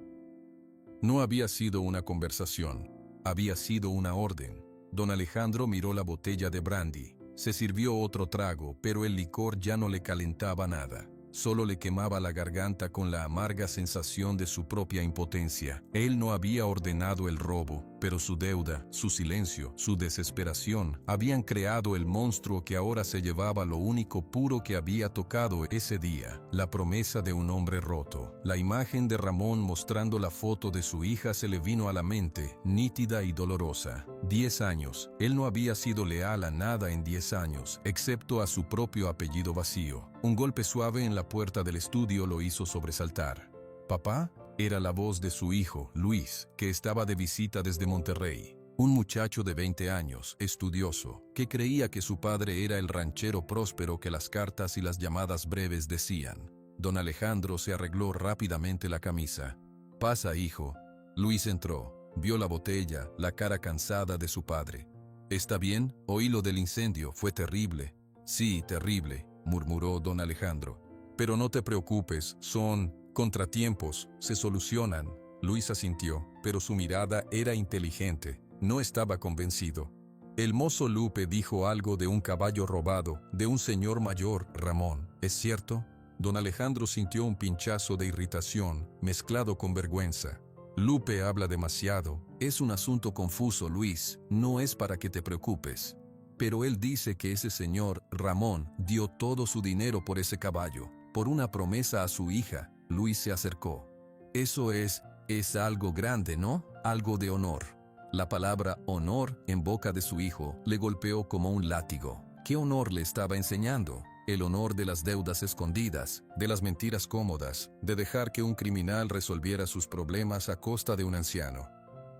No había sido una conversación. Había sido una orden. Don Alejandro miró la botella de brandy. Se sirvió otro trago, pero el licor ya no le calentaba nada. Solo le quemaba la garganta con la amarga sensación de su propia impotencia. Él no había ordenado el robo, pero su deuda, su silencio, su desesperación habían creado el monstruo que ahora se llevaba lo único puro que había tocado ese día, la promesa de un hombre roto. La imagen de Ramón mostrando la foto de su hija se le vino a la mente, nítida y dolorosa. 10 años. Él no había sido leal a nada en 10 años, excepto a su propio apellido vacío. Un golpe suave en la puerta del estudio lo hizo sobresaltar. ¿Papá? Era la voz de su hijo, Luis, que estaba de visita desde Monterrey. Un muchacho de 20 años, estudioso, que creía que su padre era el ranchero próspero que las cartas y las llamadas breves decían. Don Alejandro se arregló rápidamente la camisa. «Pasa, hijo». Luis entró, vio la botella, la cara cansada de su padre. «¿Está bien? Oí lo del incendio, fue terrible». «Sí, terrible», murmuró don Alejandro. «Pero no te preocupes, son contratiempos, se solucionan». Luis asintió, pero su mirada era inteligente. No estaba convencido. El mozo Lupe dijo algo de un caballo robado, de un señor mayor, Ramón, ¿es cierto? Don Alejandro sintió un pinchazo de irritación, mezclado con vergüenza. Lupe habla demasiado. Es un asunto confuso, Luis, no es para que te preocupes. Pero él dice que ese señor, Ramón, dio todo su dinero por ese caballo, por una promesa a su hija. Luis se acercó. Eso es algo grande, ¿no? Algo de honor. La palabra honor en boca de su hijo le golpeó como un látigo. ¿Qué honor le estaba enseñando? El honor de las deudas escondidas, de las mentiras cómodas, de dejar que un criminal resolviera sus problemas a costa de un anciano.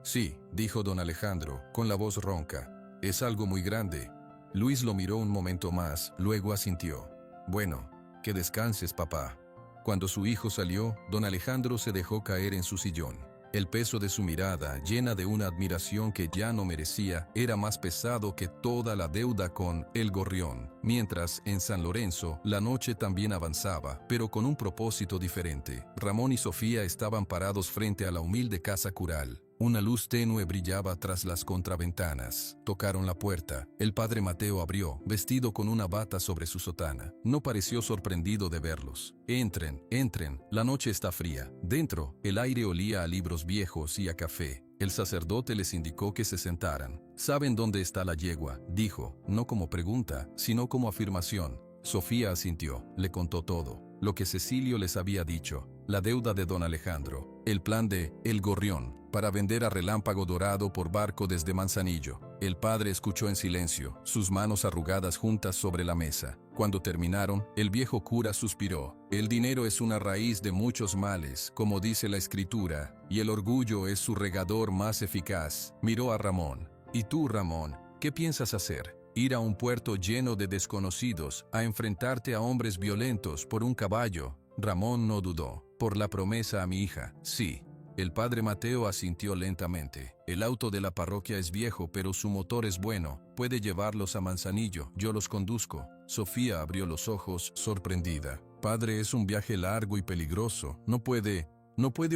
Sí, dijo don Alejandro, con la voz ronca. Es algo muy grande. Luis lo miró un momento más, luego asintió. Bueno, que descanses, papá. Cuando su hijo salió, don Alejandro se dejó caer en su sillón. El peso de su mirada, llena de una admiración que ya no merecía, era más pesado que toda la deuda con El Gorrión. Mientras, en San Lorenzo, la noche también avanzaba, pero con un propósito diferente. Ramón y Sofía estaban parados frente a la humilde casa cural. Una luz tenue brillaba tras las contraventanas. Tocaron la puerta. El padre Mateo abrió, vestido con una bata sobre su sotana. No pareció sorprendido de verlos. Entren, entren, la noche está fría. Dentro, el aire olía a libros viejos y a café. El sacerdote les indicó que se sentaran. ¿Saben dónde está la yegua?, dijo, no como pregunta, sino como afirmación. Sofía asintió, le contó todo, lo que Cecilio les había dicho, la deuda de don Alejandro, el plan de El Gorrión, para vender a Relámpago Dorado por barco desde Manzanillo. El padre escuchó en silencio, sus manos arrugadas juntas sobre la mesa. Cuando terminaron, el viejo cura suspiró. El dinero es una raíz de muchos males, como dice la Escritura, y el orgullo es su regador más eficaz. Miró a Ramón. ¿Y tú, Ramón, qué piensas hacer? Ir a un puerto lleno de desconocidos, a enfrentarte a hombres violentos por un caballo. Ramón no dudó. Por la promesa a mi hija, sí. El padre Mateo asintió lentamente. El auto de la parroquia es viejo, pero su motor es bueno. Puede llevarlos a Manzanillo, yo los conduzco. Sofía abrió los ojos, sorprendida. Padre, es un viaje largo y peligroso. ¿No puede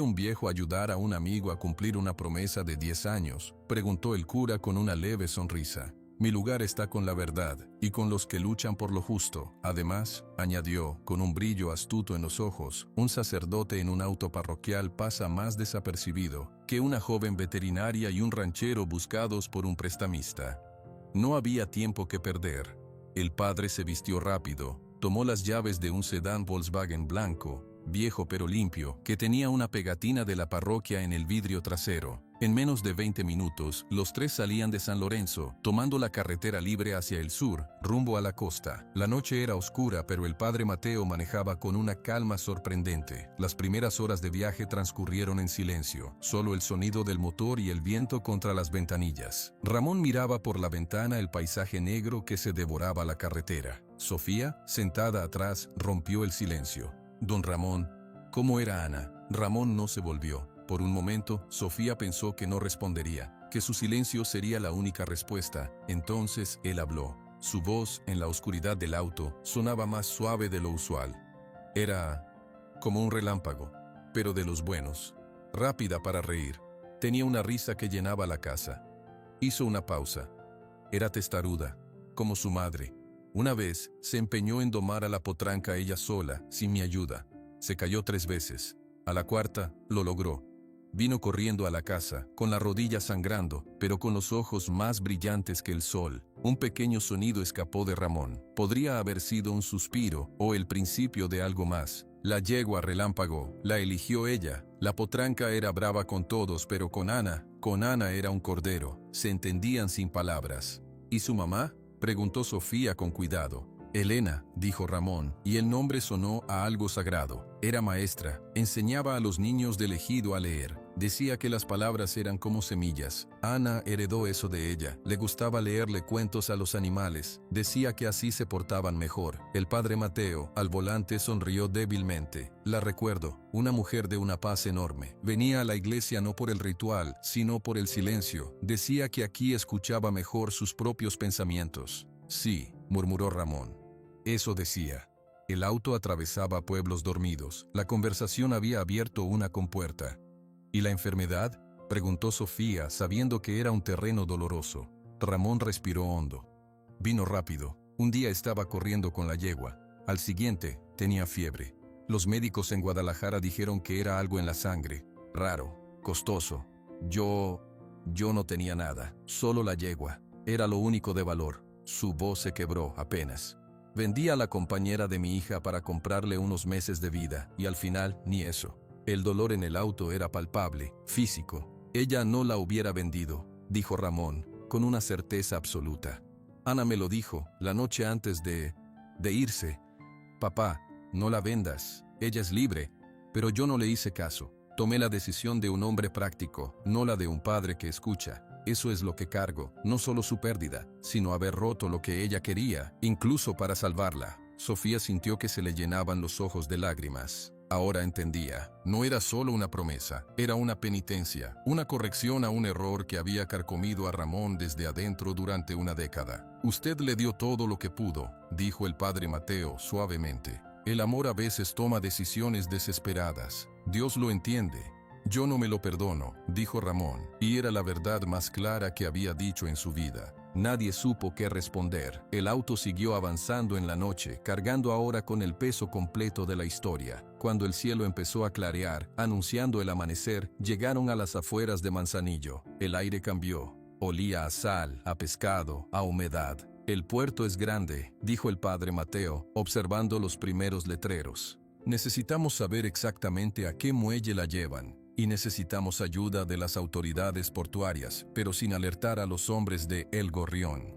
un viejo ayudar a un amigo a cumplir una promesa de 10 años? Preguntó el cura con una leve sonrisa. Mi lugar está con la verdad y con los que luchan por lo justo. Además, añadió, con un brillo astuto en los ojos, un sacerdote en un auto parroquial pasa más desapercibido que una joven veterinaria y un ranchero buscados por un prestamista. No había tiempo que perder. El padre se vistió rápido, tomó las llaves de un sedán Volkswagen blanco, viejo pero limpio, que tenía una pegatina de la parroquia en el vidrio trasero. En menos de 20 minutos, los tres salían de San Lorenzo, tomando la carretera libre hacia el sur, rumbo a la costa. La noche era oscura, pero el padre Mateo manejaba con una calma sorprendente. Las primeras horas de viaje transcurrieron en silencio, solo el sonido del motor y el viento contra las ventanillas. Ramón miraba por la ventana el paisaje negro que se devoraba la carretera. Sofía, sentada atrás, rompió el silencio. Don Ramón, ¿cómo era Ana? Ramón no se volvió. Por un momento, Sofía pensó que no respondería, que su silencio sería la única respuesta. Entonces él habló. Su voz, en la oscuridad del auto, sonaba más suave de lo usual. Era como un relámpago, pero de los buenos. Rápida para reír. Tenía una risa que llenaba la casa. Hizo una pausa. Era testaruda, como su madre. Una vez, se empeñó en domar a la potranca ella sola, sin mi ayuda. Se cayó 3 veces. A la cuarta, lo logró. Vino corriendo a la casa, con la rodilla sangrando, pero con los ojos más brillantes que el sol. Un pequeño sonido escapó de Ramón. Podría haber sido un suspiro, o el principio de algo más. La yegua Relámpago, la eligió ella. La potranca era brava con todos, pero con Ana era un cordero. Se entendían sin palabras. ¿Y su mamá?, preguntó Sofía con cuidado. Elena, dijo Ramón, y el nombre sonó a algo sagrado. Era maestra, enseñaba a los niños del ejido a leer. Decía que las palabras eran como semillas. Ana heredó eso de ella. Le gustaba leerle cuentos a los animales. Decía que así se portaban mejor. El padre Mateo, al volante, sonrió débilmente. La recuerdo, una mujer de una paz enorme. Venía a la iglesia no por el ritual, sino por el silencio. Decía que aquí escuchaba mejor sus propios pensamientos. Sí, murmuró Ramón. Eso decía. El auto atravesaba pueblos dormidos. La conversación había abierto una compuerta. ¿Y la enfermedad?, preguntó Sofía, sabiendo que era un terreno doloroso. Ramón respiró hondo. Vino rápido. Un día estaba corriendo con la yegua. Al siguiente, tenía fiebre. Los médicos en Guadalajara dijeron que era algo en la sangre. Raro, costoso. Yo no tenía nada, solo la yegua. Era lo único de valor. Su voz se quebró apenas. Vendí a la compañera de mi hija para comprarle unos meses de vida, y al final, ni eso. El dolor en el auto era palpable, físico. Ella no la hubiera vendido, dijo Ramón, con una certeza absoluta. Ana me lo dijo, la noche antes de irse. Papá, no la vendas, ella es libre. Pero yo no le hice caso. Tomé la decisión de un hombre práctico, no la de un padre que escucha. Eso es lo que cargo, no solo su pérdida, sino haber roto lo que ella quería, incluso para salvarla. Sofía sintió que se le llenaban los ojos de lágrimas. Ahora entendía, no era solo una promesa, era una penitencia, una corrección a un error que había carcomido a Ramón desde adentro durante una década. Usted le dio todo lo que pudo, dijo el padre Mateo suavemente. El amor a veces toma decisiones desesperadas. Dios lo entiende. Yo no me lo perdono, dijo Ramón, y era la verdad más clara que había dicho en su vida. Nadie supo qué responder. El auto siguió avanzando en la noche, cargando ahora con el peso completo de la historia. Cuando el cielo empezó a clarear, anunciando el amanecer, llegaron a las afueras de Manzanillo. El aire cambió. Olía a sal, a pescado, a humedad. El puerto es grande, dijo el padre Mateo, observando los primeros letreros. Necesitamos saber exactamente a qué muelle la llevan. Y necesitamos ayuda de las autoridades portuarias, pero sin alertar a los hombres de El Gorrión.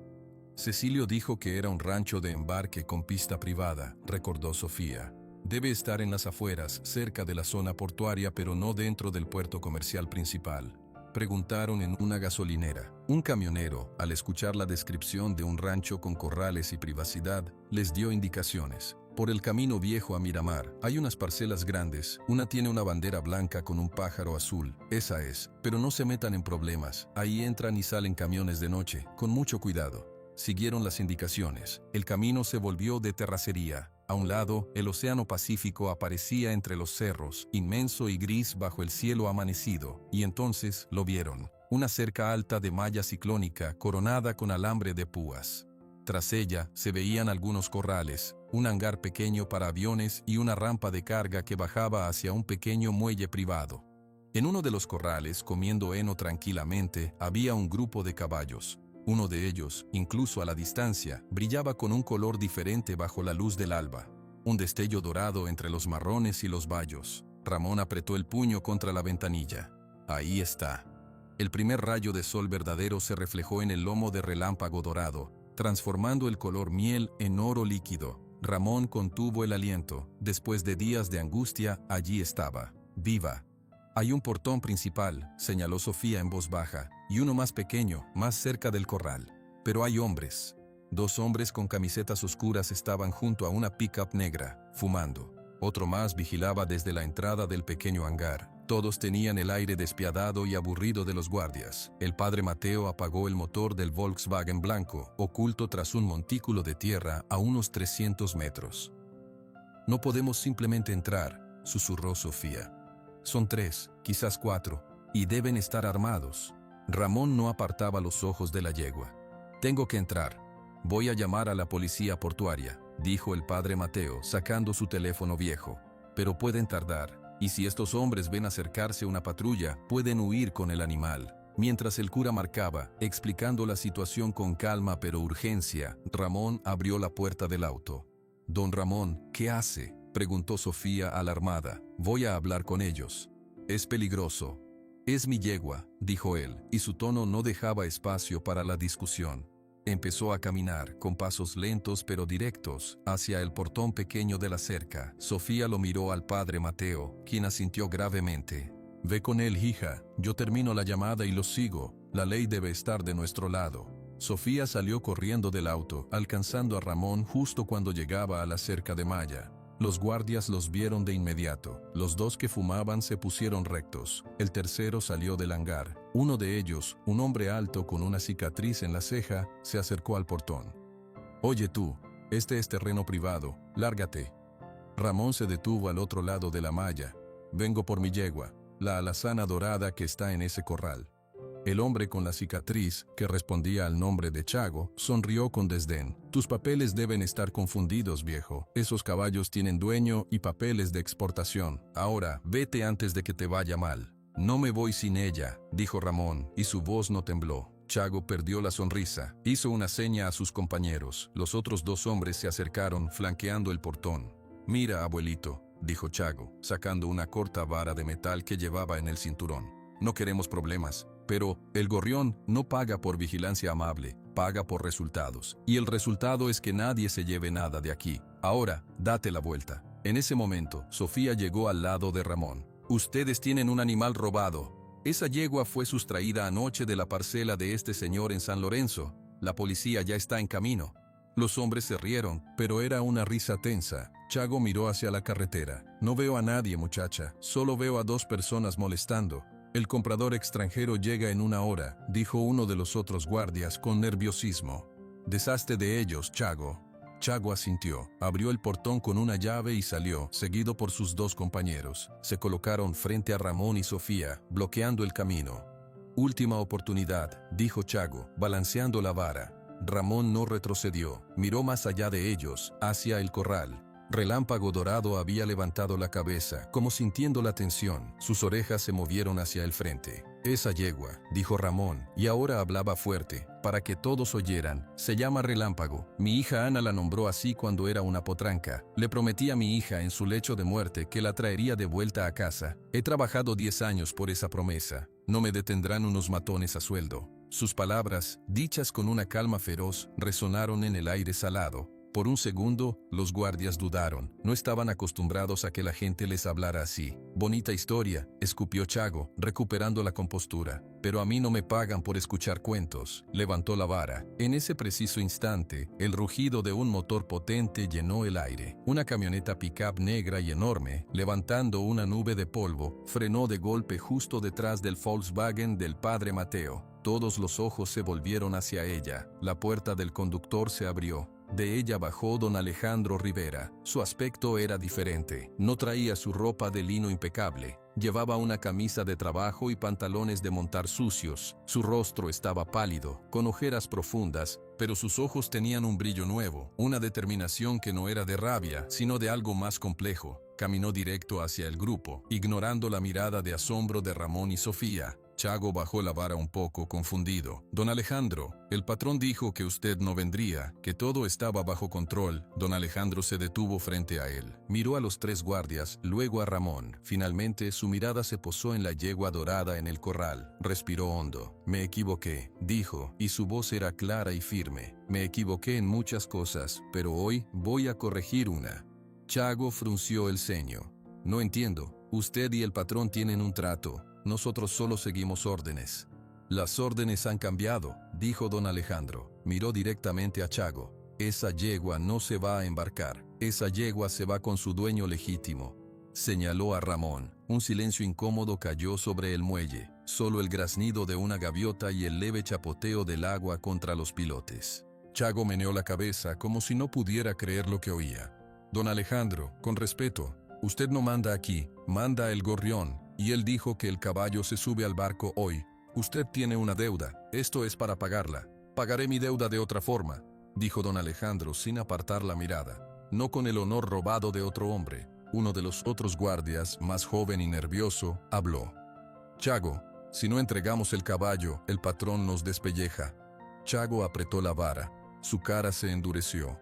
Cecilio dijo que era un rancho de embarque con pista privada, recordó Sofía. Debe estar en las afueras, cerca de la zona portuaria, pero no dentro del puerto comercial principal. Preguntaron en una gasolinera. Un camionero, al escuchar la descripción de un rancho con corrales y privacidad, les dio indicaciones. Por el camino viejo a Miramar, hay unas parcelas grandes, una tiene una bandera blanca con un pájaro azul, esa es, pero no se metan en problemas, ahí entran y salen camiones de noche, con mucho cuidado. Siguieron las indicaciones, el camino se volvió de terracería, a un lado, el océano Pacífico aparecía entre los cerros, inmenso y gris bajo el cielo amanecido, y entonces lo vieron, una cerca alta de malla ciclónica coronada con alambre de púas. Tras ella se veían algunos corrales, un hangar pequeño para aviones y una rampa de carga que bajaba hacia un pequeño muelle privado. En uno de los corrales, comiendo heno tranquilamente, había un grupo de caballos. Uno de ellos, incluso a la distancia, brillaba con un color diferente bajo la luz del alba. Un destello dorado entre los marrones y los bayos. Ramón apretó el puño contra la ventanilla. Ahí está. El primer rayo de sol verdadero se reflejó en el lomo de relámpago dorado, transformando el color miel en oro líquido. Ramón contuvo el aliento. Después de días de angustia, allí estaba, viva. Hay un portón principal, señaló Sofía en voz baja, y uno más pequeño, más cerca del corral. Pero hay hombres. 2 hombres con camisetas oscuras estaban junto a una pick-up negra, fumando. Otro más vigilaba desde la entrada del pequeño hangar. Todos tenían el aire despiadado y aburrido de los guardias. El padre Mateo apagó el motor del Volkswagen blanco, oculto tras un montículo de tierra a unos 300 metros. No podemos simplemente entrar, susurró Sofía. Son 3, quizás 4, y deben estar armados. Ramón no apartaba los ojos de la yegua. Tengo que entrar. Voy a llamar a la policía portuaria, dijo el padre Mateo, sacando su teléfono viejo. Pero pueden tardar. Y si estos hombres ven acercarse una patrulla, pueden huir con el animal. Mientras el cura marcaba, explicando la situación con calma pero urgencia, Ramón abrió la puerta del auto. «Don Ramón, ¿qué hace?», preguntó Sofía alarmada. «Voy a hablar con ellos». «Es peligroso». «Es mi yegua», dijo él, y su tono no dejaba espacio para la discusión. Empezó a caminar, con pasos lentos pero directos, hacia el portón pequeño de la cerca. Sofía lo miró al padre Mateo, quien asintió gravemente. «Ve con él, hija. Yo termino la llamada y los sigo. La ley debe estar de nuestro lado». Sofía salió corriendo del auto, alcanzando a Ramón justo cuando llegaba a la cerca de malla. Los guardias los vieron de inmediato. Los 2 que fumaban se pusieron rectos. El tercero salió del hangar. Uno de ellos, un hombre alto con una cicatriz en la ceja, se acercó al portón. «Oye tú, este es terreno privado, lárgate». Ramón se detuvo al otro lado de la malla. «Vengo por mi yegua, la alazana dorada que está en ese corral». El hombre con la cicatriz, que respondía al nombre de Chago, sonrió con desdén. Tus papeles deben estar confundidos, viejo. Esos caballos tienen dueño y papeles de exportación. Ahora, vete antes de que te vaya mal. No me voy sin ella, dijo Ramón, y su voz no tembló. Chago perdió la sonrisa. Hizo una seña a sus compañeros. Los otros dos hombres se acercaron, flanqueando el portón. Mira, abuelito, dijo Chago, sacando una corta vara de metal que llevaba en el cinturón. No queremos problemas, pero el gorrión no paga por vigilancia amable, paga por resultados. Y el resultado es que nadie se lleve nada de aquí. Ahora, date la vuelta. En ese momento, Sofía llegó al lado de Ramón. Ustedes tienen un animal robado. Esa yegua fue sustraída anoche de la parcela de este señor en San Lorenzo. La policía ya está en camino. Los hombres se rieron, pero era una risa tensa. Chago miró hacia la carretera. No veo a nadie, muchacha. Solo veo a dos personas molestando. El comprador extranjero llega en 1 hora, dijo uno de los otros guardias con nerviosismo. Deshazte de ellos, Chago. Chago asintió, abrió el portón con una llave y salió, seguido por sus dos compañeros. Se colocaron frente a Ramón y Sofía, bloqueando el camino. Última oportunidad, dijo Chago, balanceando la vara. Ramón no retrocedió, miró más allá de ellos, hacia el corral. Relámpago Dorado había levantado la cabeza, como sintiendo la tensión. Sus orejas se movieron hacia el frente. Esa yegua, dijo Ramón, y ahora hablaba fuerte, para que todos oyeran, se llama Relámpago. Mi hija Ana la nombró así cuando era una potranca. Le prometí a mi hija en su lecho de muerte que la traería de vuelta a casa. He trabajado 10 años por esa promesa. No me detendrán unos matones a sueldo. Sus palabras, dichas con una calma feroz, resonaron en el aire salado. Por un segundo, los guardias dudaron. No estaban acostumbrados a que la gente les hablara así. Bonita historia, escupió Chago, recuperando la compostura. Pero a mí no me pagan por escuchar cuentos. Levantó la vara. En ese preciso instante, el rugido de un motor potente llenó el aire. Una camioneta pick-up negra y enorme, levantando una nube de polvo, frenó de golpe justo detrás del Volkswagen del padre Mateo. Todos los ojos se volvieron hacia ella. La puerta del conductor se abrió. De ella bajó don Alejandro Rivera. Su aspecto era diferente. No traía su ropa de lino impecable. Llevaba una camisa de trabajo y pantalones de montar sucios. Su rostro estaba pálido, con ojeras profundas, pero sus ojos tenían un brillo nuevo, una determinación que no era de rabia, sino de algo más complejo. Caminó directo hacia el grupo, ignorando la mirada de asombro de Ramón y Sofía. Chago bajó la vara un poco confundido. Don Alejandro, el patrón dijo que usted no vendría, que todo estaba bajo control. Don Alejandro se detuvo frente a él. Miró a los 3 guardias, luego a Ramón. Finalmente, su mirada se posó en la yegua dorada en el corral. Respiró hondo. Me equivoqué, dijo, y su voz era clara y firme. Me equivoqué en muchas cosas, pero hoy voy a corregir una. Chago frunció el ceño. No entiendo. Usted y el patrón tienen un trato. Nosotros solo seguimos órdenes. Las órdenes han cambiado, dijo don Alejandro. Miró directamente a Chago. Esa yegua no se va a embarcar. Esa yegua se va con su dueño legítimo. Señaló a Ramón. Un silencio incómodo cayó sobre el muelle. Solo el graznido de una gaviota y el leve chapoteo del agua contra los pilotes. Chago meneó la cabeza como si no pudiera creer lo que oía. Don Alejandro, con respeto, usted no manda aquí, manda el gorrión. Y él dijo que el caballo se sube al barco hoy. Usted tiene una deuda, esto es para pagarla. Pagaré mi deuda de otra forma, dijo don Alejandro sin apartar la mirada. No con el honor robado de otro hombre. Uno de los otros guardias, más joven y nervioso, habló. Chago, si no entregamos el caballo, el patrón nos despelleja. Chago apretó la vara. Su cara se endureció.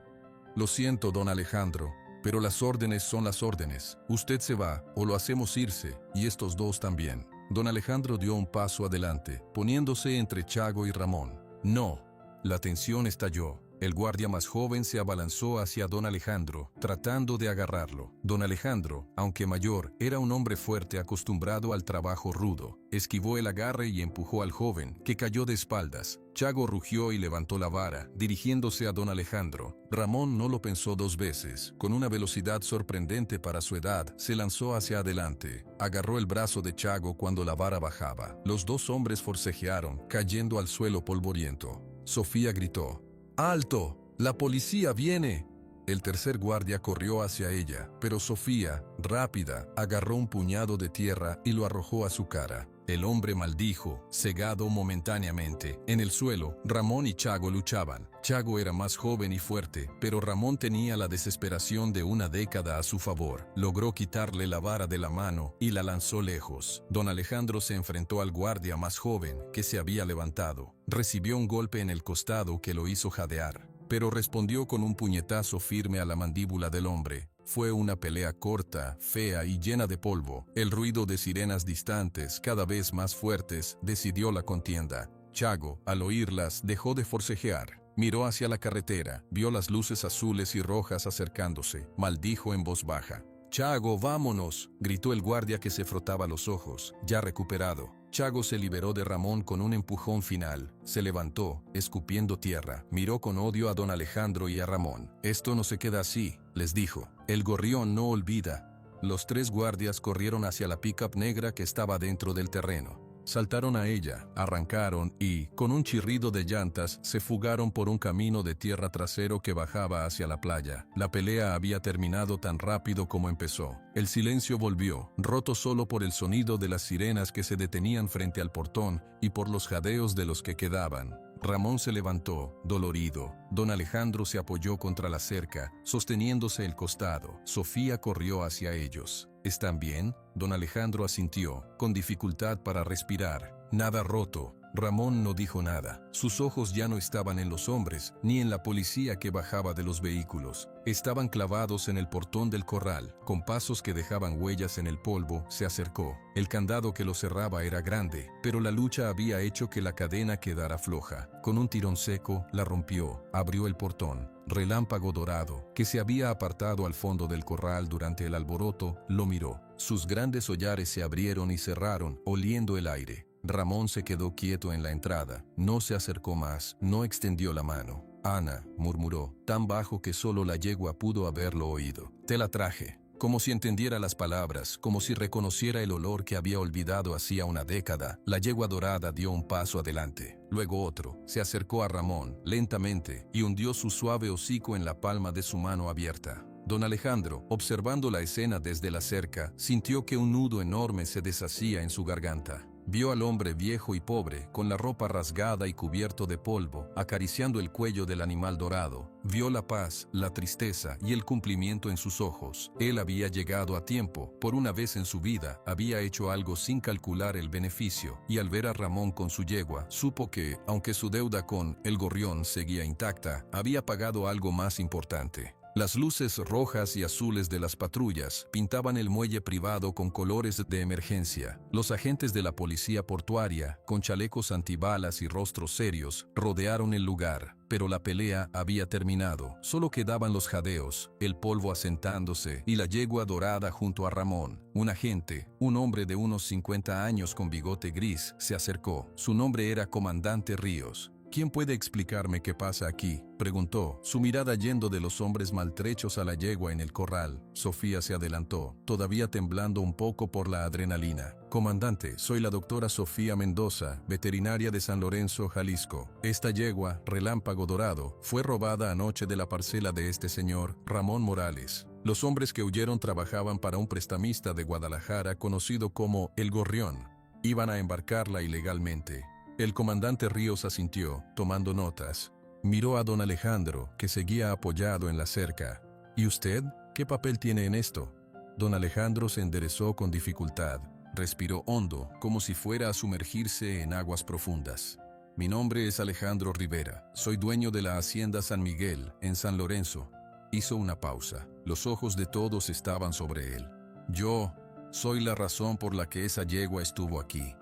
Lo siento, don Alejandro. Pero las órdenes son las órdenes. Usted se va, o lo hacemos irse, y estos dos también. Don Alejandro dio un paso adelante, poniéndose entre Chago y Ramón. No. La tensión estalló. El guardia más joven se abalanzó hacia don Alejandro, tratando de agarrarlo. Don Alejandro, aunque mayor, era un hombre fuerte acostumbrado al trabajo rudo. Esquivó el agarre y empujó al joven, que cayó de espaldas. Chago rugió y levantó la vara, dirigiéndose a don Alejandro. Ramón no lo pensó 2 veces. Con una velocidad sorprendente para su edad, se lanzó hacia adelante. Agarró el brazo de Chago cuando la vara bajaba. Los 2 hombres forcejearon, cayendo al suelo polvoriento. Sofía gritó. ¡Alto! ¡La policía viene! El tercer guardia corrió hacia ella, pero Sofía, rápida, agarró un puñado de tierra y lo arrojó a su cara. El hombre maldijo, cegado momentáneamente. En el suelo, Ramón y Chago luchaban. Chago era más joven y fuerte, pero Ramón tenía la desesperación de una década a su favor. Logró quitarle la vara de la mano y la lanzó lejos. Don Alejandro se enfrentó al guardia más joven, que se había levantado. Recibió un golpe en el costado que lo hizo jadear, pero respondió con un puñetazo firme a la mandíbula del hombre. Fue una pelea corta, fea y llena de polvo. El ruido de sirenas distantes, cada vez más fuertes, decidió la contienda. Chago, al oírlas, dejó de forcejear. Miró hacia la carretera, vio las luces azules y rojas acercándose. Maldijo en voz baja. «Chago, vámonos», gritó el guardia que se frotaba los ojos, ya recuperado. Chago se liberó de Ramón con un empujón final. Se levantó, escupiendo tierra. Miró con odio a don Alejandro y a Ramón. «Esto no se queda así», les dijo. «El gorrión no olvida». Los tres guardias corrieron hacia la pickup negra que estaba dentro del terreno. Saltaron a ella, arrancaron y, con un chirrido de llantas, se fugaron por un camino de tierra trasero que bajaba hacia la playa. La pelea había terminado tan rápido como empezó. El silencio volvió, roto solo por el sonido de las sirenas que se detenían frente al portón y por los jadeos de los que quedaban. Ramón se levantó, dolorido. Don Alejandro se apoyó contra la cerca, sosteniéndose el costado. Sofía corrió hacia ellos. ¿Están bien?, don Alejandro asintió, con dificultad para respirar. Nada roto. Ramón no dijo nada. Sus ojos ya no estaban en los hombres, ni en la policía que bajaba de los vehículos. Estaban clavados en el portón del corral. Con pasos que dejaban huellas en el polvo, se acercó. El candado que lo cerraba era grande, pero la lucha había hecho que la cadena quedara floja. Con un tirón seco, la rompió. Abrió el portón. Relámpago Dorado, que se había apartado al fondo del corral durante el alboroto, lo miró. Sus grandes hollares se abrieron y cerraron, oliendo el aire. Ramón se quedó quieto en la entrada. No se acercó más, no extendió la mano. «Ana», murmuró, tan bajo que solo la yegua pudo haberlo oído. «Te la traje». Como si entendiera las palabras, como si reconociera el olor que había olvidado hacía una década, la yegua dorada dio un paso adelante. Luego otro. Se acercó a Ramón, lentamente, y hundió su suave hocico en la palma de su mano abierta. Don Alejandro, observando la escena desde la cerca, sintió que un nudo enorme se deshacía en su garganta. Vio al hombre viejo y pobre, con la ropa rasgada y cubierto de polvo, acariciando el cuello del animal dorado. Vio la paz, la tristeza y el cumplimiento en sus ojos. Él había llegado a tiempo. Por una vez en su vida, había hecho algo sin calcular el beneficio. Y al ver a Ramón con su yegua, supo que, aunque su deuda con el gorrión seguía intacta, había pagado algo más importante. Las luces rojas y azules de las patrullas pintaban el muelle privado con colores de emergencia. Los agentes de la policía portuaria, con chalecos antibalas y rostros serios, rodearon el lugar. Pero la pelea había terminado. Solo quedaban los jadeos, el polvo asentándose y la yegua dorada junto a Ramón. Un agente, un hombre de unos 50 años con bigote gris, se acercó. Su nombre era Comandante Ríos. «¿Quién puede explicarme qué pasa aquí?», preguntó, su mirada yendo de los hombres maltrechos a la yegua en el corral. Sofía se adelantó, todavía temblando un poco por la adrenalina. «Comandante, soy la doctora Sofía Mendoza, veterinaria de San Lorenzo, Jalisco. Esta yegua, Relámpago Dorado, fue robada anoche de la parcela de este señor, Ramón Morales. Los hombres que huyeron trabajaban para un prestamista de Guadalajara conocido como El Gorrión. Iban a embarcarla ilegalmente». El comandante Ríos asintió, tomando notas. Miró a don Alejandro, que seguía apoyado en la cerca. «¿Y usted? ¿Qué papel tiene en esto?». Don Alejandro se enderezó con dificultad. Respiró hondo, como si fuera a sumergirse en aguas profundas. «Mi nombre es Alejandro Rivera. Soy dueño de la hacienda San Miguel, en San Lorenzo». Hizo una pausa. Los ojos de todos estaban sobre él. «Yo soy la razón por la que esa yegua estuvo aquí».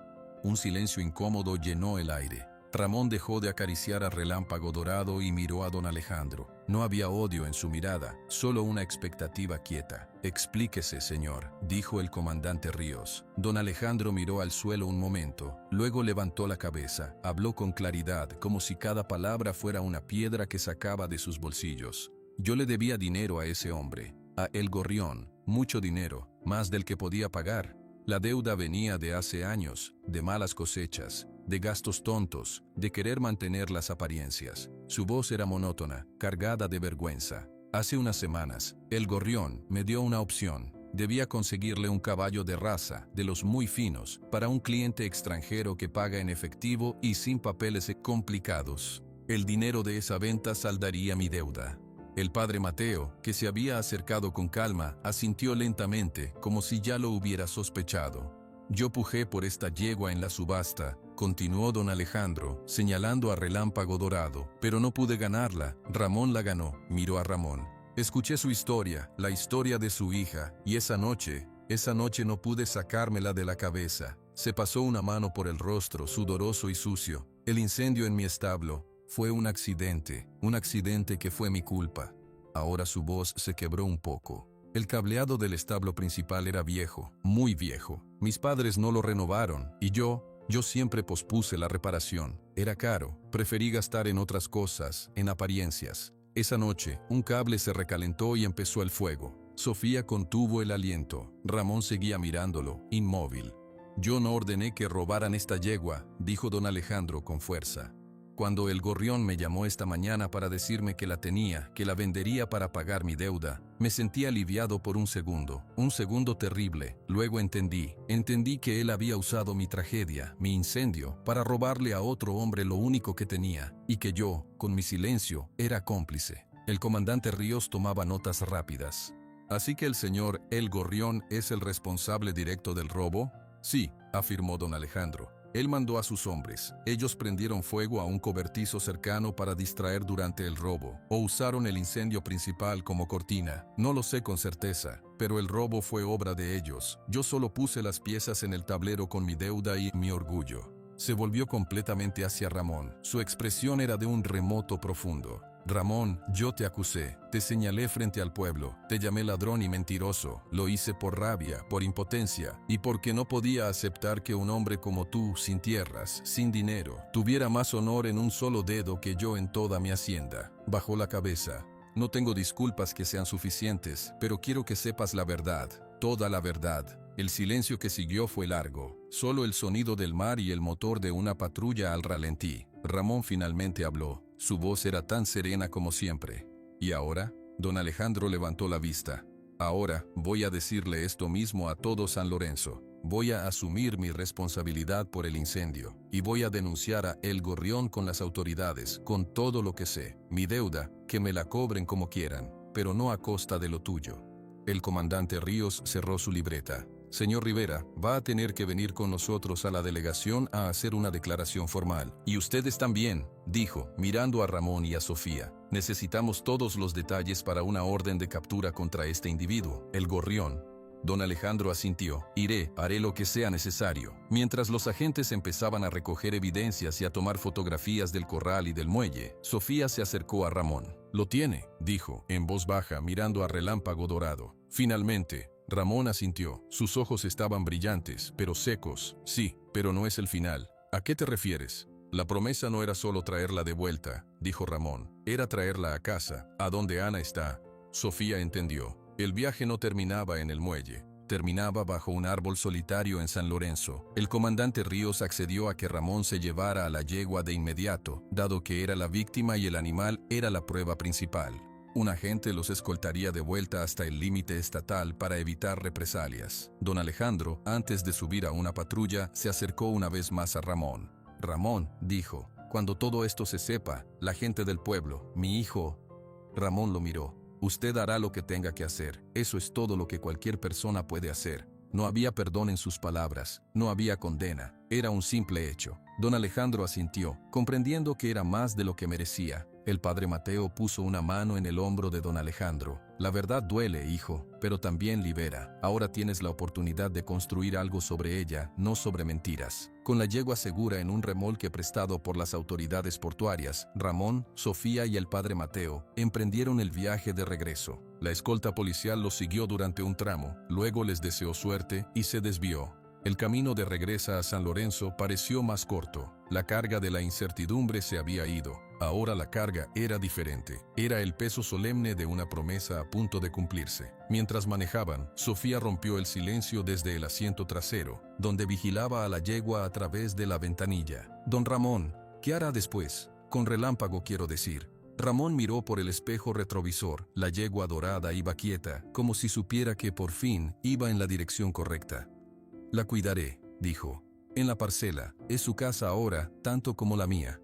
Un silencio incómodo llenó el aire. Ramón dejó de acariciar a Relámpago Dorado y miró a don Alejandro. No había odio en su mirada, solo una expectativa quieta. «Explíquese, señor», dijo el comandante Ríos. Don Alejandro miró al suelo un momento, luego levantó la cabeza, habló con claridad, como si cada palabra fuera una piedra que sacaba de sus bolsillos. «Yo le debía dinero a ese hombre, a El Gorrión, mucho dinero, más del que podía pagar. La deuda venía de hace años, de malas cosechas, de gastos tontos, de querer mantener las apariencias». Su voz era monótona, cargada de vergüenza. «Hace unas semanas, El Gorrión me dio una opción. Debía conseguirle un caballo de raza, de los muy finos, para un cliente extranjero que paga en efectivo y sin papeles complicados. El dinero de esa venta saldaría mi deuda. El padre Mateo, que se había acercado con calma, asintió lentamente, como si ya lo hubiera sospechado. Yo pujé por esta yegua en la subasta, continuó don Alejandro, señalando a Relámpago Dorado, pero no pude ganarla. Ramón la ganó. Miró a Ramón. Escuché su historia, la historia de su hija, y esa noche no pude sacármela de la cabeza. Se pasó una mano por el rostro, sudoroso y sucio. El incendio en mi establo fue un accidente que fue mi culpa. Ahora su voz se quebró un poco. El cableado del establo principal era viejo, muy viejo. Mis padres no lo renovaron, y yo siempre pospuse la reparación. Era caro, preferí gastar en otras cosas, en apariencias. Esa noche, un cable se recalentó y empezó el fuego. Sofía contuvo el aliento. Ramón seguía mirándolo, inmóvil. Yo no ordené que robaran esta yegua, dijo don Alejandro con fuerza. Cuando el gorrión me llamó esta mañana para decirme que la tenía, que la vendería para pagar mi deuda, me sentí aliviado por un segundo terrible. Luego entendí que él había usado mi tragedia, mi incendio, para robarle a otro hombre lo único que tenía, y que yo, con mi silencio, era cómplice. El comandante Ríos tomaba notas rápidas. ¿Así que el señor El Gorrión es el responsable directo del robo? Sí, afirmó don Alejandro. Él mandó a sus hombres. Ellos prendieron fuego a un cobertizo cercano para distraer durante el robo, o usaron el incendio principal como cortina. No lo sé con certeza, pero el robo fue obra de ellos. Yo solo puse las piezas en el tablero con mi deuda y mi orgullo. Se volvió completamente hacia Ramón. Su expresión era de un remoto profundo. Ramón, yo te acusé, te señalé frente al pueblo, te llamé ladrón y mentiroso, lo hice por rabia, por impotencia, y porque no podía aceptar que un hombre como tú, sin tierras, sin dinero, tuviera más honor en un solo dedo que yo en toda mi hacienda. Bajó la cabeza. No tengo disculpas que sean suficientes, pero quiero que sepas la verdad, toda la verdad. El silencio que siguió fue largo, solo el sonido del mar y el motor de una patrulla al ralentí. Ramón finalmente habló. Su voz era tan serena como siempre. ¿Y ahora? Don Alejandro levantó la vista. Ahora voy a decirle esto mismo a todo San Lorenzo. Voy a asumir mi responsabilidad por el incendio, y voy a denunciar a El Gorrión con las autoridades, con todo lo que sé. Mi deuda, que me la cobren como quieran, pero no a costa de lo tuyo. El comandante Ríos cerró su libreta. Señor Rivera, va a tener que venir con nosotros a la delegación a hacer una declaración formal. Y ustedes también, dijo, mirando a Ramón y a Sofía. Necesitamos todos los detalles para una orden de captura contra este individuo, el Gorrión. Don Alejandro asintió. Haré lo que sea necesario. Mientras los agentes empezaban a recoger evidencias y a tomar fotografías del corral y del muelle, Sofía se acercó a Ramón. Lo tiene, dijo, en voz baja, mirando a Relámpago Dorado. Finalmente, Ramón asintió. Sus ojos estaban brillantes, pero secos. Sí, pero no es el final. ¿A qué te refieres? La promesa no era solo traerla de vuelta, dijo Ramón. Era traerla a casa, a donde Ana está. Sofía entendió. El viaje no terminaba en el muelle. Terminaba bajo un árbol solitario en San Lorenzo. El comandante Ríos accedió a que Ramón se llevara a la yegua de inmediato, dado que era la víctima y el animal era la prueba principal. Un agente los escoltaría de vuelta hasta el límite estatal para evitar represalias. Don Alejandro, antes de subir a una patrulla, se acercó una vez más a Ramón. Ramón, dijo, cuando todo esto se sepa, la gente del pueblo, mi hijo... Ramón lo miró. Usted hará lo que tenga que hacer. Eso es todo lo que cualquier persona puede hacer. No había perdón en sus palabras, no había condena, era un simple hecho. Don Alejandro asintió, comprendiendo que era más de lo que merecía. El padre Mateo puso una mano en el hombro de don Alejandro. La verdad duele, hijo, pero también libera. Ahora tienes la oportunidad de construir algo sobre ella, no sobre mentiras. Con la yegua segura en un remolque prestado por las autoridades portuarias, Ramón, Sofía y el padre Mateo emprendieron el viaje de regreso. La escolta policial los siguió durante un tramo, luego les deseó suerte y se desvió. El camino de regreso a San Lorenzo pareció más corto. La carga de la incertidumbre se había ido. Ahora la carga era diferente. Era el peso solemne de una promesa a punto de cumplirse. Mientras manejaban, Sofía rompió el silencio desde el asiento trasero, donde vigilaba a la yegua a través de la ventanilla. Don Ramón, ¿qué hará después? Con Relámpago quiero decir. Ramón miró por el espejo retrovisor. La yegua dorada iba quieta, como si supiera que por fin iba en la dirección correcta. «La cuidaré», dijo. «En la parcela, es su casa ahora, tanto como la mía».